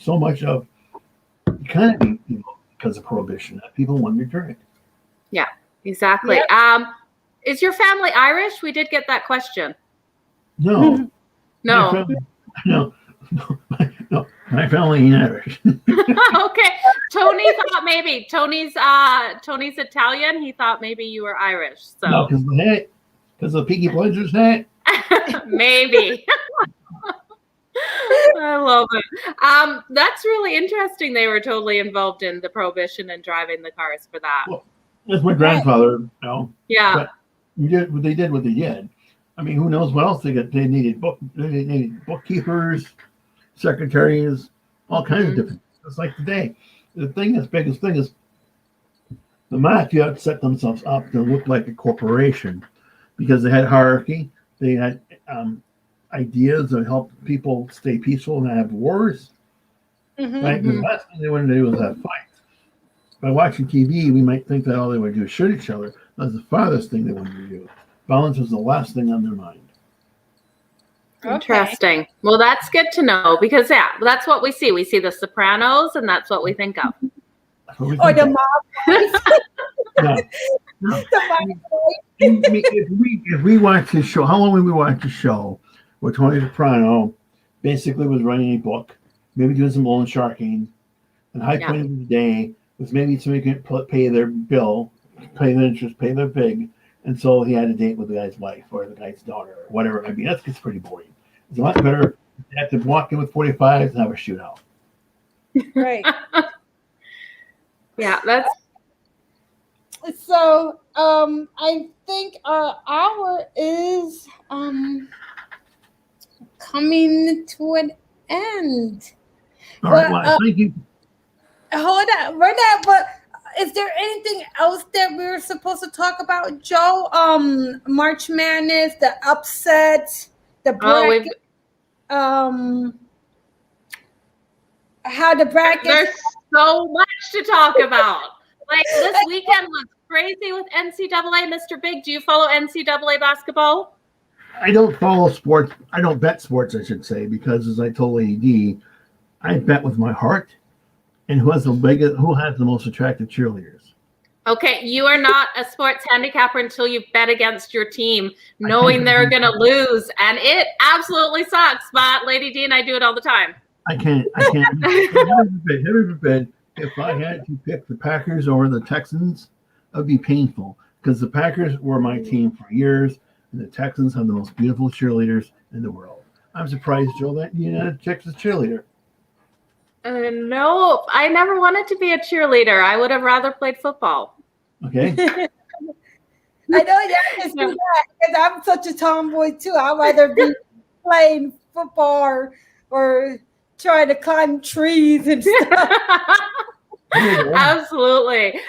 the economy, because of Prohibition, that people wanted to drink. Yeah, exactly. Yep. Is your family Irish? We did get that question. No. No. No, my family ain't Irish. Okay. Tony thought maybe Tony's Italian. He thought maybe you were Irish. So No, because the hat, because the Peaky Blinders hat. maybe. I love it. That's really interesting. They were totally involved in the Prohibition and driving the cars for that. That's my grandfather, you know. Yeah. But they did what they did. I mean, who knows what else they got? They needed bookkeepers, secretaries, all kinds of different. It's like today. The biggest thing is the mafia set themselves up to look like a corporation because they had hierarchy. They had ideas that helped people stay peaceful and have wars. Right? The last thing they wanted to do was have fights. By watching TV, we might think that all they would do is shoot each other. That's the farthest thing they wanted to do. Violence was the last thing on their mind. Interesting. Okay. Well, that's good to know because that's what we see. We see The Sopranos, and that's what we think of. Or the mob. If we watch this show, how long would we watch the show where Tony Soprano basically was writing a book, maybe doing some loan sharking, and high point of the day was maybe somebody could pay their bill, pay their interest, pay their pig, and so he had a date with the guy's wife or the guy's daughter or whatever. I mean, that gets pretty boring. It's a lot better to have to walk in with 45 and have a shootout. Right. Yeah, that's. So I think our hour is coming to an end. All right, well, thank you. Hold on, we're not. But is there anything else that we were supposed to talk about, Joe? March Madness, the upset, the bracket. How the bracket. There's so much to talk about. Like this weekend was crazy with NCAA. Mr. Big, do you follow NCAA basketball? I don't follow sports. I don't bet sports, I should say, because as I told AD, I bet with my heart and who has the most attractive cheerleaders. Okay, you are not a sports handicapper until you bet against your team, knowing they're going to lose, and it absolutely sucks. But Lady D and I do it all the time. I can't. Heaven forbid, if I had to pick the Packers over the Texans, it would be painful because the Packers were my team for years, and the Texans have the most beautiful cheerleaders in the world. I'm surprised, Joe, that you're not a Texas cheerleader. No, I never wanted to be a cheerleader. I would have rather played football. Okay. I know you just do that because I'm such a tomboy too. I'd rather be playing football or trying to climb trees and stuff. Absolutely.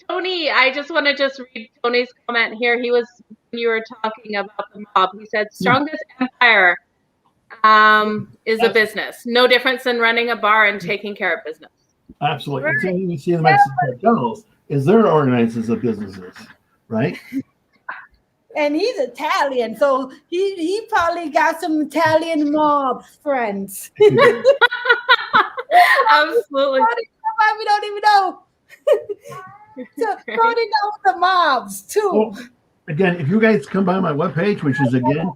Tony, I just want to read Tony's comment here. He was, when you were talking about the mob, he said, strongest empire is a business. No difference than running a bar and taking care of business. Absolutely. Right. So you see the Mexican cartels is they're organized as a businesses, right? And he's Italian, so he probably got some Italian mob friends. Absolutely. We don't even know. So probably know the mobs too. Well, again, if you guys come by my webpage, which is again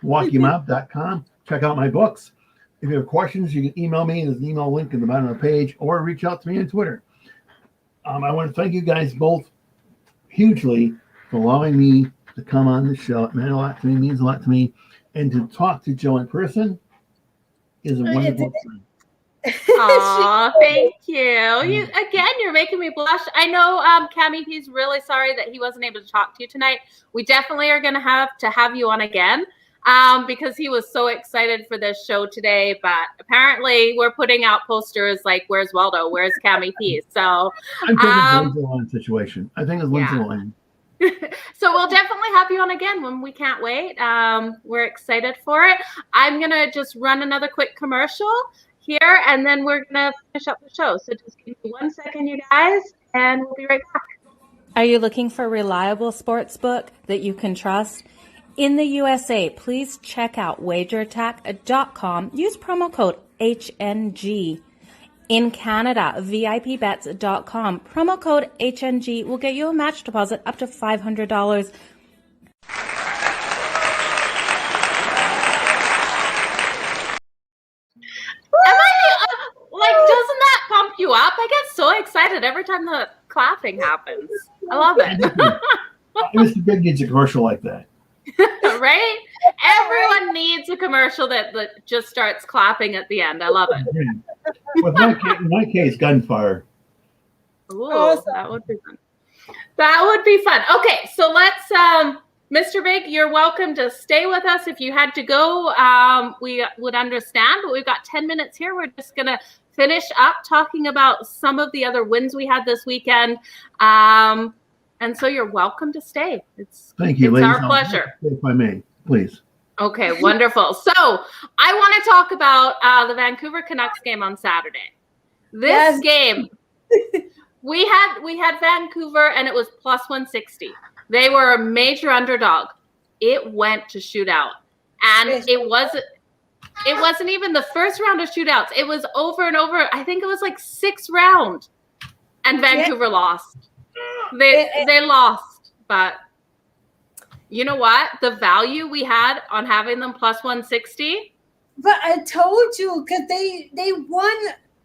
walkiemob.com, check out my books. If you have questions, you can email me. There's an email link in the bottom of the page, or reach out to me on Twitter. I want to thank you guys both hugely for allowing me to come on the show. It meant a lot to me, means a lot to me. And to talk to Joe in person is a wonderful thing. Aw, thank you. You're making me blush. I know Cammy, he's really sorry that he wasn't able to talk to you tonight. We definitely are going to have you on again because he was so excited for this show today. But apparently we're putting out posters like, where's Waldo? Where's Cammy P? So I'm thinking it's Lindsay Lohan situation. I think it's Lindsay Lohan. So we'll definitely have you on again when we can't wait. We're excited for it. I'm going to just run another quick commercial here, and then we're going to finish up the show. So just give me 1 second, you guys, and we'll be right back. Are you looking for a reliable sports book that you can trust? In the USA, please check out WagerAttack.com. Use promo code HNG. In Canada, VIPBets.com. Promo code HNG will get you a match deposit up to $500. Doesn't that pump you up? I get so excited every time the clapping happens. I love it. Mr. Big needs a commercial like that. Right? Everyone needs a commercial that just starts clapping at the end. I love it. In my case, gunfire. Ooh, awesome. That would be fun. That would be fun. Okay, so let's, Mr. Big, you're welcome to stay with us. If you had to go, we would understand, but we've got 10 minutes here. We're just going to finish up talking about some of the other wins we had this weekend. And so you're welcome to stay. Thank you, it's ladies. our pleasure. If I may, please. Okay, wonderful. So I want to talk about the Vancouver Canucks game on Saturday. This game, we had Vancouver, and it was plus 160. They were a major underdog. It went to shootout, and it wasn't even the first round of shootouts. It was over and over. I think it was like 6 rounds, and Vancouver lost. They lost, but you know what? The value we had on having them plus 160. But I told you, because they won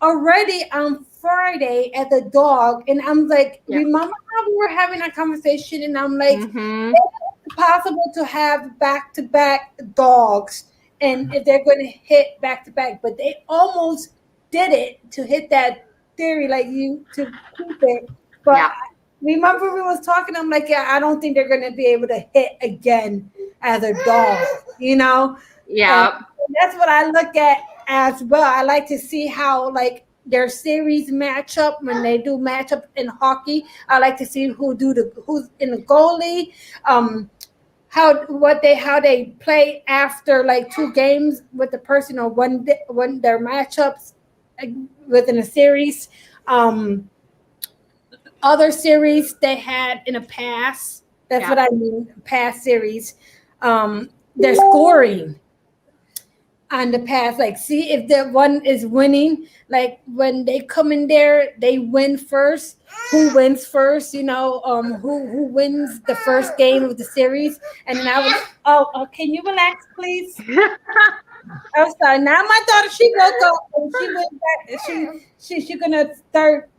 already on Friday at the Dog, and I'm like, remember how we were having a conversation, and I'm like, it's possible to have back-to-back Dogs, and if they're going to hit back-to-back, but they almost did it to hit that theory, like you, to keep it. But remember we was talking, I'm like, I don't think they're going to be able to hit again as a Dog, you know? Yeah. And that's what I look at as well. I like to see how, like, their series match up when they do match up in hockey. I like to see who's in the goalie, how they play after like 2 games with the person, or one their matchups within a series. Other series they had in a past. That's what I mean, past series. They're scoring on the past, like, see if the one is winning, like when they come in there, they win first. Who wins first, you know, who wins the first game of the series. And then I was, can you relax, please? I'm sorry. Now my daughter, she woke up and she went back. She's gonna start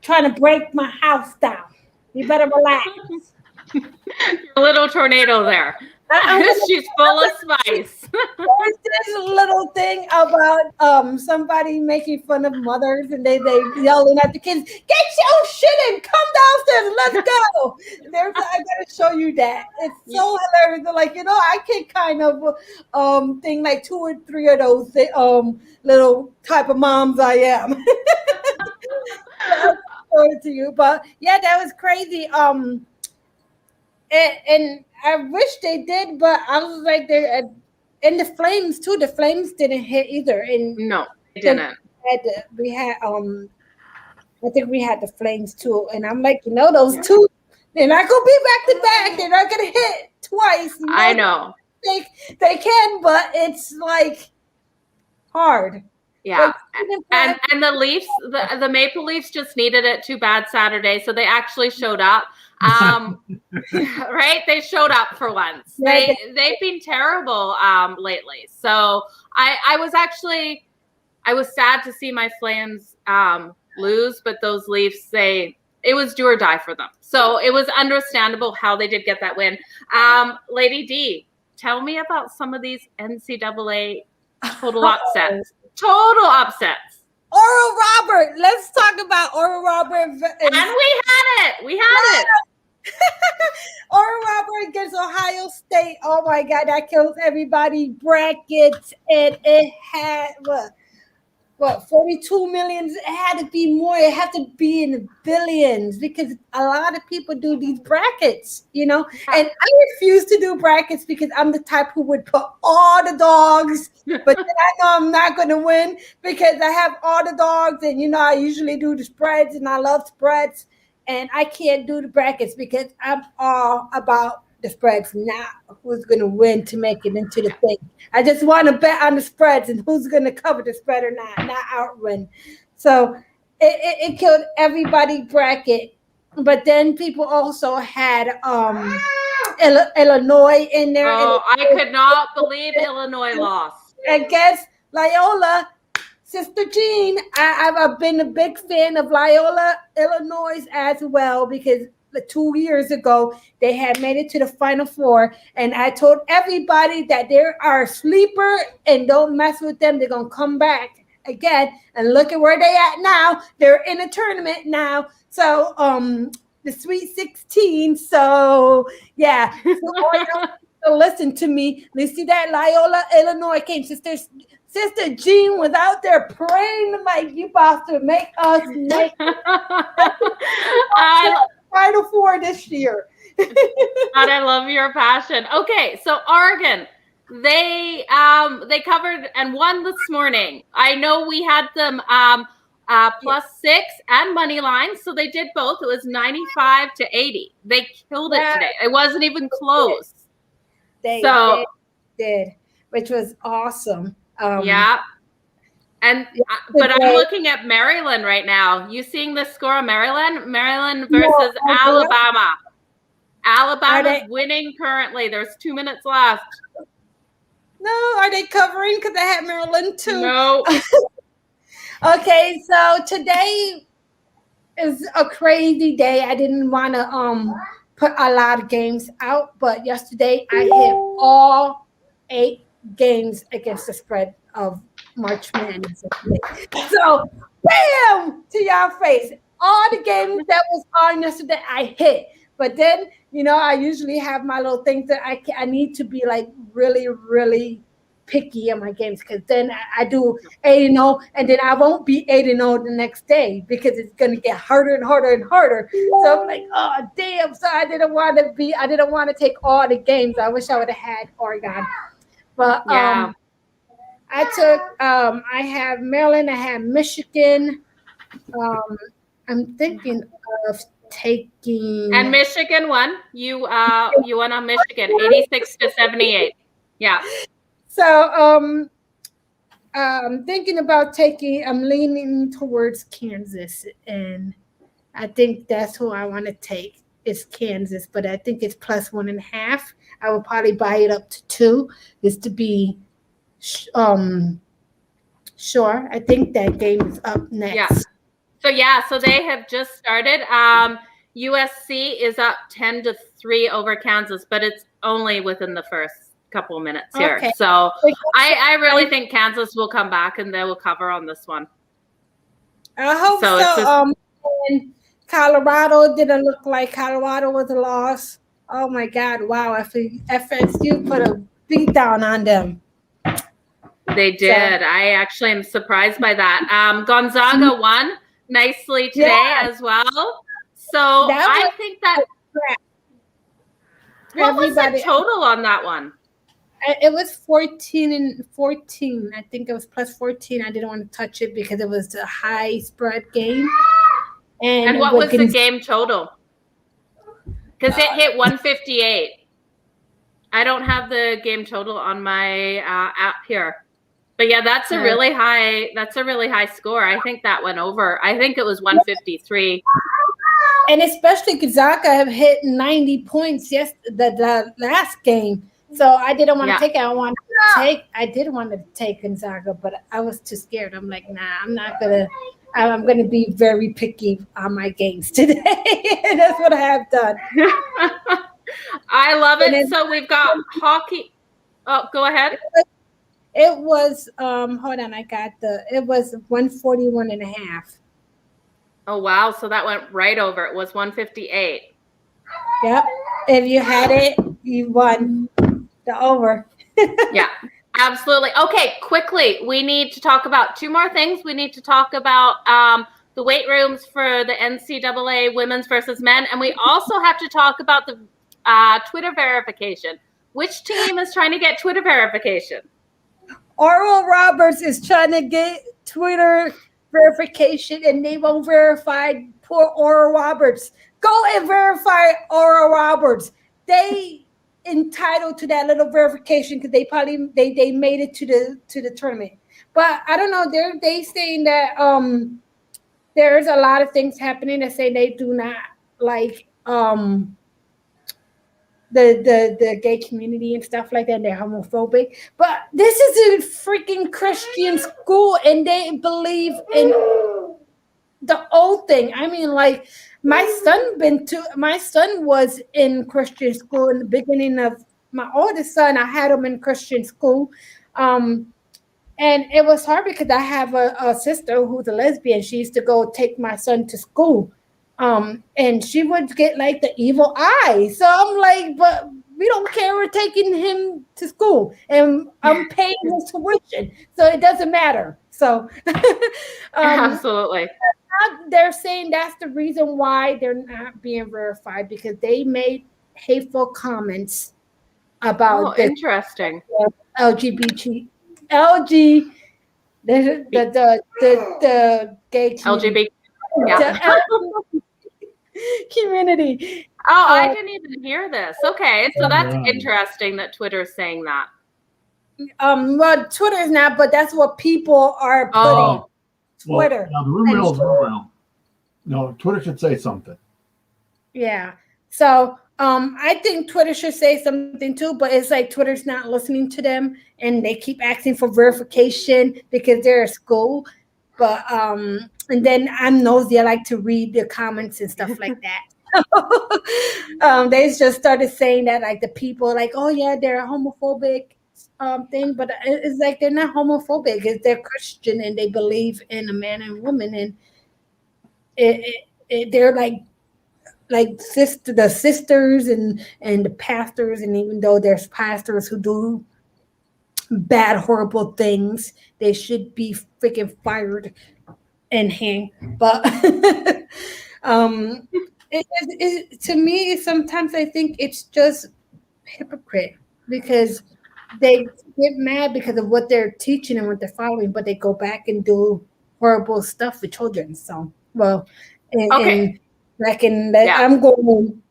trying to break my house down. You better relax. A little tornado there. She's full of spice. There's this little thing about somebody making fun of mothers, and they yelling at the kids, "Get your shit and come downstairs, let's go." I gotta show you that. It's so hilarious. They're like, I can kind of think like 2 or 3 of those little type of moms I am. I'll show it to you, but yeah, that was crazy. And I wish they did, but I was like, and the Flames too. The Flames didn't hit either. And no, they didn't. We had I think we had the Flames too. And I'm like, those two, they're not gonna be back to back. They're not gonna hit twice. I know. They can, but it's like hard. Yeah, and the Leafs, the Maple Leafs just needed it too bad Saturday, so they actually showed up. Right? They showed up for once. They've been terrible lately. So I was sad to see my Flames lose, but those Leafs, it was do or die for them. So it was understandable how they did get that win. Lady D, tell me about some of these NCAA total upsets. Total upsets. Oral Robert. Let's talk about Oral Robert. And we had it. Oral Robert against Ohio State. Oh my God, that kills everybody. Brackets, and it had what 42 million. It had to be more. It had to be in the billions, because a lot of people do these brackets, And I refuse to do brackets because I'm the type who would put all the dogs, but then I know I'm not going to win because I have all the dogs, and I usually do the spreads, and I love spreads, and I can't do the brackets because I'm all about the spreads, not who's going to win to make it into the thing. I just want to bet on the spreads and who's going to cover the spread or not outwin. So it killed everybody bracket. But then people also had Illinois in there. Oh, I could not believe Illinois lost. And guess Loyola, Sister Jean, I've been a big fan of Loyola, Illinois as well, because 2 years ago, they had made it to the Final Four, and I told everybody that they are a sleeper and don't mess with them. They're going to come back again, and look at where they at now. They're in a tournament now. So the Sweet 16. So yeah, so all y'all to listen to me. Let's see that Loyola, Illinois game. Sister Jean was out there praying like you about to make us make I Final Four this year. God, I love your passion. Okay, so Oregon, they covered and won this morning. I know we had them +6 and money line, so they did both. It was 95-80. They killed it today. It wasn't even close. They did, which was awesome. Yeah. And but I'm looking at Maryland right now. You seeing the score of Maryland? Maryland versus Alabama. Alabama's winning currently. There's 2 minutes left. No, are they covering? Because I had Maryland too. No. Okay, so today is a crazy day. I didn't want to put a lot of games out, but yesterday I hit all 8 games against the spread of March Madness. So, bam, to your face. All the games that was on yesterday, I hit. But then, I usually have my little things that I need to be like really, really picky on my games, because then I do 8-0, and then I won't be 8-0 the next day because it's going to get harder and harder and harder. So I'm like, oh, damn. So I didn't want to take all the games. I wish I would have had Oregon. But yeah. I have Maryland, I have Michigan. I'm thinking of taking, and Michigan won. You won on Michigan 86-78. Yeah. So I'm thinking about I'm leaning towards Kansas, and I think that's who I want to take is Kansas, but I think it's +1.5. I will probably buy it up to 2 just to be sure. I think that game is up next. Yeah. So they have just started. USC is up 10-3 over Kansas, but it's only within the first couple of minutes here. Okay. So I really think Kansas will come back and they will cover on this one. I hope so. And Colorado didn't look like Colorado was a loss. Oh my God! Wow, FSU put a beat down on them. They did. I actually am surprised by that. Gonzaga won nicely today as well. So I think that. What was the total on that one? It was 14-14. I think it was +14. I didn't want to touch it because it was a high spread game. And what was the game total? Because it hit 158. I don't have the game total on my app here. But yeah, that's a really high. That's a really high score. I think that went over. I think it was 153. And especially Gonzaga have hit 90 points the last game. So I didn't want to take it. I did want to take Gonzaga, but I was too scared. I'm like, nah, I'm not gonna. I'm gonna be very picky on my games today. And that's what I have done. I love it. So we've got hockey. Oh, go ahead. It was hold on, it was 141.5. Oh wow, so that went right over. It was 158. Yep. If you had it, you won the over. Yeah, absolutely. Okay, quickly, we need to talk about 2 more things. We need to talk about the weight rooms for the NCAA women's versus men, and we also have to talk about the Twitter verification. Which team is trying to get Twitter verification? Oral Roberts is trying to get Twitter verification, and they won't verify poor Oral Roberts. Go and verify Oral Roberts. They entitled to that little verification because they made it to the tournament. But I don't know. They saying that there's a lot of things happening that say they do not like the gay community and stuff like that, and they're homophobic. But this is a freaking Christian school, and they believe in the old thing. I mean, like my son was in Christian school in the beginning of my oldest son. I had him in Christian school. And it was hard because I have a sister who's a lesbian. She used to go take my son to school. And she would get like the evil eye. So I'm like, but we don't care. We're taking him to school, and I'm paying his tuition, so it doesn't matter. So, Absolutely. they're saying that's the reason why they're not being verified, because they made hateful comments about the interesting. LGBT, LG, the gay community. LGBT Community. Oh, I didn't even hear this. Okay, so that's interesting that Twitter's saying that. Well, Twitter is not, but that's what people are putting. Twitter. Well, the rumor mill's rumor mill. No, Twitter should say something. Yeah. So I think Twitter should say something too, but it's like Twitter's not listening to them, and they keep asking for verification because they're a school. But and then I'm nosy. I like to read the comments and stuff like that. They just started saying that, like, the people like, oh yeah, they're homophobic thing, but it's like they're not homophobic. It's they're Christian and they believe in a man and woman, and they're like the sisters and the pastors, and even though there's pastors who do bad, horrible things, they should be freaking fired and hanged. But to me, sometimes I think it's just hypocrite, because they get mad because of what they're teaching and what they're following, but they go back and do horrible stuff with children. So, well, and I'm going,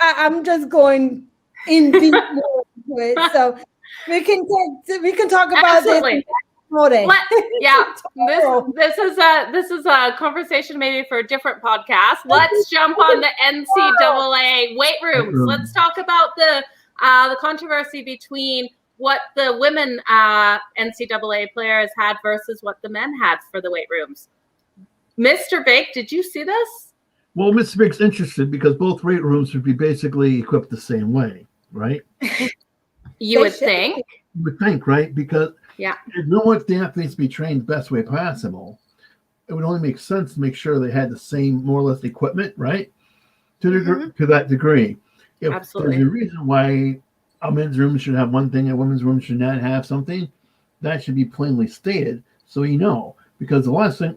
I'm just going in deep more into it. So we can talk about this. This is a conversation maybe for a different podcast. Let's jump on the NCAA weight rooms. Let's talk about the controversy between what the women NCAA players had versus what the men had for the weight rooms. Mr. Big, did you see this? Well, Mr. Big's interested because both weight rooms would be basically equipped the same way, right? You would think. You would think, right? Because if you want the athletes to be trained the best way possible, it would only make sense to make sure they had the same, more or less, equipment, right? To that degree. If Absolutely. There's a reason why a men's room should have one thing, a women's room should not have something, that should be plainly stated so you know. Because the last thing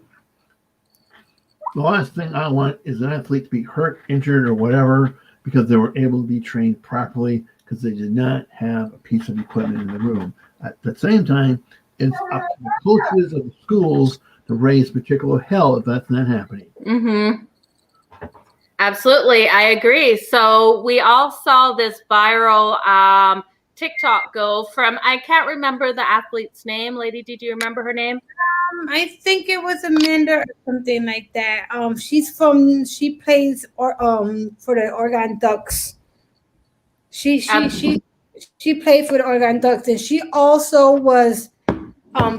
I want is an athlete to be hurt, injured, or whatever because they were able to be trained properly because they did not have a piece of equipment in the room. At the same time, it's up to the coaches of the schools to raise particular hell if that's not happening. Mm-hmm. Absolutely, I agree. So we all saw this viral TikTok go from, I can't remember the athlete's name. Lady, did you remember her name? I think it was Amanda or something like that. She plays for the Oregon Ducks. She played for the Oregon Ducks, and she also was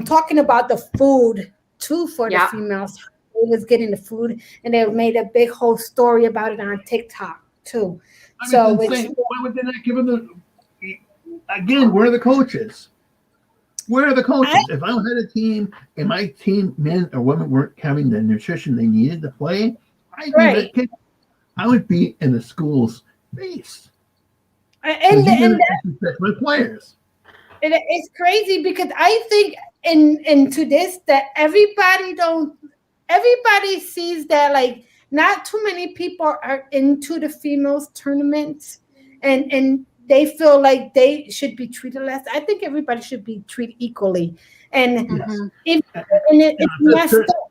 talking about the food too for the females. They was getting the food, and they made a big whole story about it on TikTok too. Why would they not give them again? Where are the coaches? Where are the coaches? If I had a team and my team, men or women, weren't having the nutrition they needed to play, I would be in the school's face. And that's my players. It's crazy because I think into this that everybody sees that, like, not too many people are into the females tournaments, and they feel like they should be treated less. I think everybody should be treated equally, and it's messed up.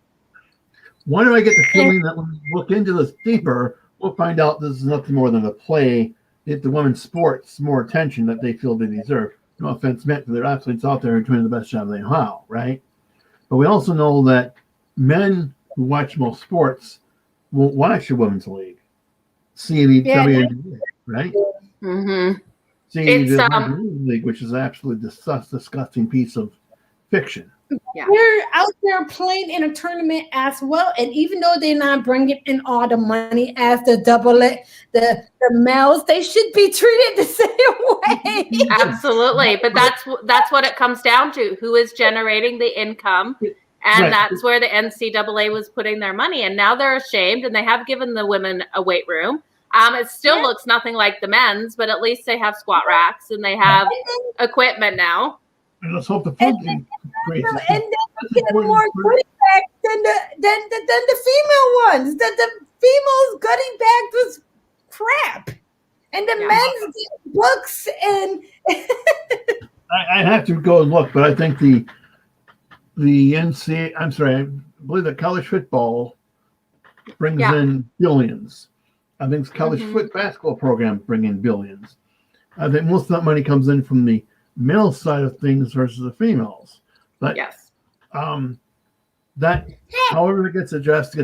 Why do I get the feeling that when we look into this deeper, we'll find out this is nothing more than a play? Get the women's sports more attention that they feel they deserve. No offense meant, because there are athletes out there doing the best job they know how, right? But we also know that men who watch most sports won't watch the women's league. See the WNBA, right? Mm-hmm. See the women's league, which is an absolutely disgusting piece of fiction. Yeah. They're out there playing in a tournament as well, and even though they're not bringing in all the money as the males, they should be treated the same way. Absolutely, but that's what it comes down to: who is generating the income And Right. that's where the NCAA was putting their money. And now they're ashamed, and they have given the women a weight room. It still looks nothing like the men's, but at least they have squat racks and they have equipment now. And let's hope the food increases. And then they get more goodie bags than the female ones. The females goodie bags was crap. And the men's books and I have to go and look, but I think the NCAA, I believe the college football brings in billions. I think the college basketball program bring in billions. I think most of that money comes in from the male side of things versus the females. But that, however it gets addressed.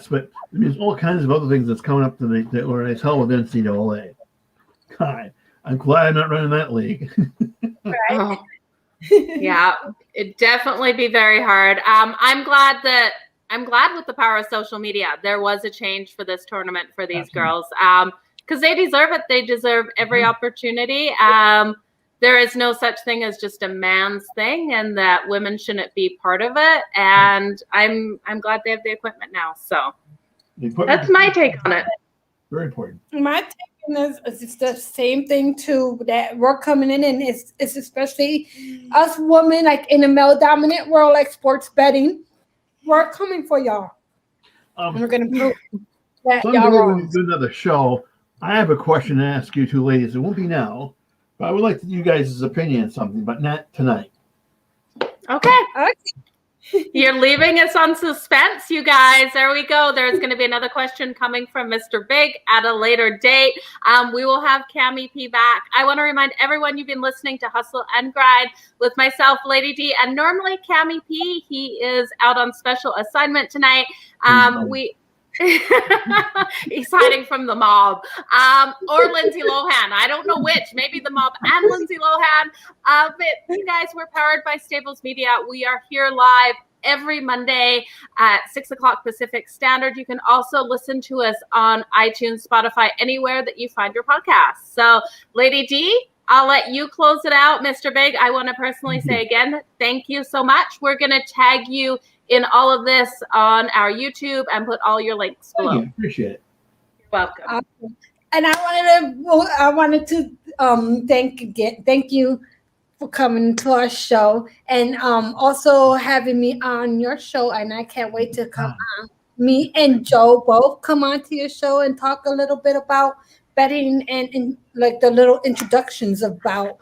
But there's all kinds of other things that's coming up to the where they tell with NCAA. God, I'm glad I'm not running that league. Oh. Yeah, it'd definitely be very hard. I'm glad with the power of social media, there was a change for this tournament for these girls. Because they deserve it. They deserve every opportunity. There is no such thing as just a man's thing, and that women shouldn't be part of it. And I'm glad they have the equipment now. So that's my take on it. Very important. My take on this is it's the same thing too, that we're coming in, and it's especially us women, like in a male dominant world like sports betting. We're coming for y'all. And we're gonna prove that y'all wrong. We'll do another show. I have a question to ask you two ladies. It won't be now, but I would like you guys' opinion on something, but not tonight. Okay. You're leaving us on suspense, you guys. There we go. There's going to be another question coming from Mr. Big at a later date. We will have Cammie P back. I want to remind everyone you've been listening to Hustle and Grind with myself, Lady D, and normally Cammie P. He is out on special assignment tonight. He's hiding from the mob, or Lindsay Lohan. I don't know which. Maybe the mob and Lindsay Lohan. But you guys, we're powered by StablesMedia. We are here live every Monday at 6 o'clock Pacific Standard. You can also listen to us on iTunes, Spotify, anywhere that you find your podcasts. So, Lady D, I'll let you close it out. Mr. Big, I want to personally say again, thank you so much. We're going to tag you in all of this on our YouTube and put all your links below. Thank you. Appreciate it. You're welcome. Awesome. And I wanted to thank you for coming to our show, and also having me on your show. And I can't wait to come on. Me and Joe both come on to your show and talk a little bit about betting and like the little introductions about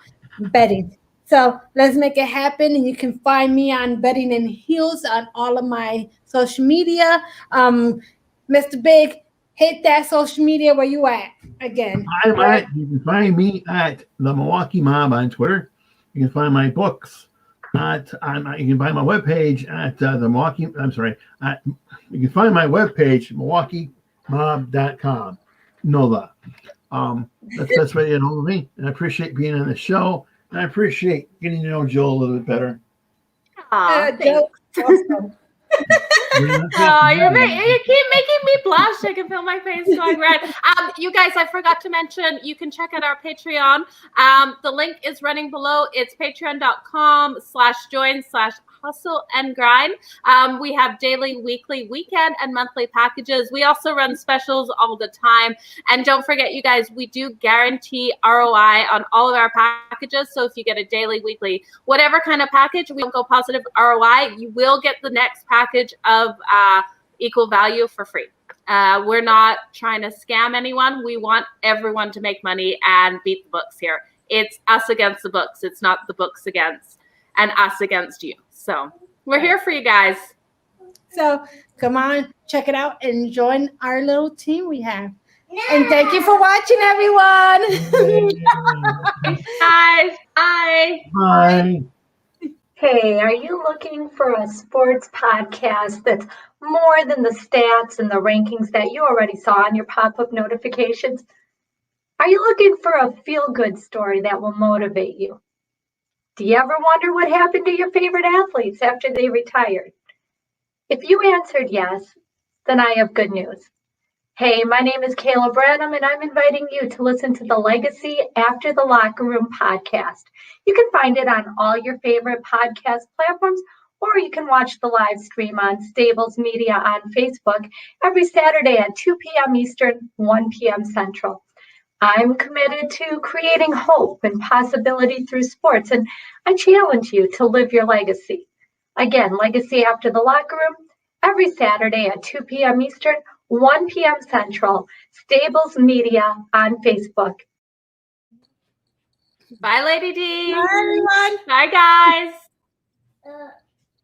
betting. So let's make it happen. And you can find me on Betting and Heels on all of my social media. Mr. Big, hit that social media where you at again. You can find me at the Milwaukee Mob on Twitter. You can find my books you can find my webpage at you can find my webpage, MilwaukeeMob.com. Know that. That's the best way to get hold of me. And I appreciate being on the show. And I appreciate getting to know Joel a little bit better. Joe, awesome. You keep making me blush. I can feel my face going red. You guys, I forgot to mention, you can check out our Patreon. The link is running below. It's patreon.com/join/hustle and grind. We have daily, weekly, weekend, and monthly packages. We also run specials all the time. And don't forget, you guys, we do guarantee ROI on all of our packages. So if you get a daily, weekly, whatever kind of package, we don't go positive ROI. You will get the next package of equal value for free. We're not trying to scam anyone. We want everyone to make money and beat the books here. It's us against the books. It's not the books against and us against you. So we're here for you guys. So come on, check it out and join our little team we have. And thank you for watching, everyone. Thanks, guys. Bye. Bye. Hey, are you looking for a sports podcast that's more than the stats and the rankings that you already saw on your pop-up notifications? Are you looking for a feel-good story that will motivate you? Do you ever wonder what happened to your favorite athletes after they retired? If you answered yes, then I have good news. Hey, my name is Kayla Branham, and I'm inviting you to listen to the Legacy After the Locker Room podcast. You can find it on all your favorite podcast platforms or you can watch the live stream on StablesMedia on Facebook every Saturday at 2 p.m. Eastern, 1 p.m. Central. I'm committed to creating hope and possibility through sports, and I challenge you to live your legacy. Again, Legacy After the Locker Room, every Saturday at 2 p.m. Eastern, 1 p.m. Central, Stables Media on Facebook. Bye, Lady D. Bye, everyone. Bye, guys.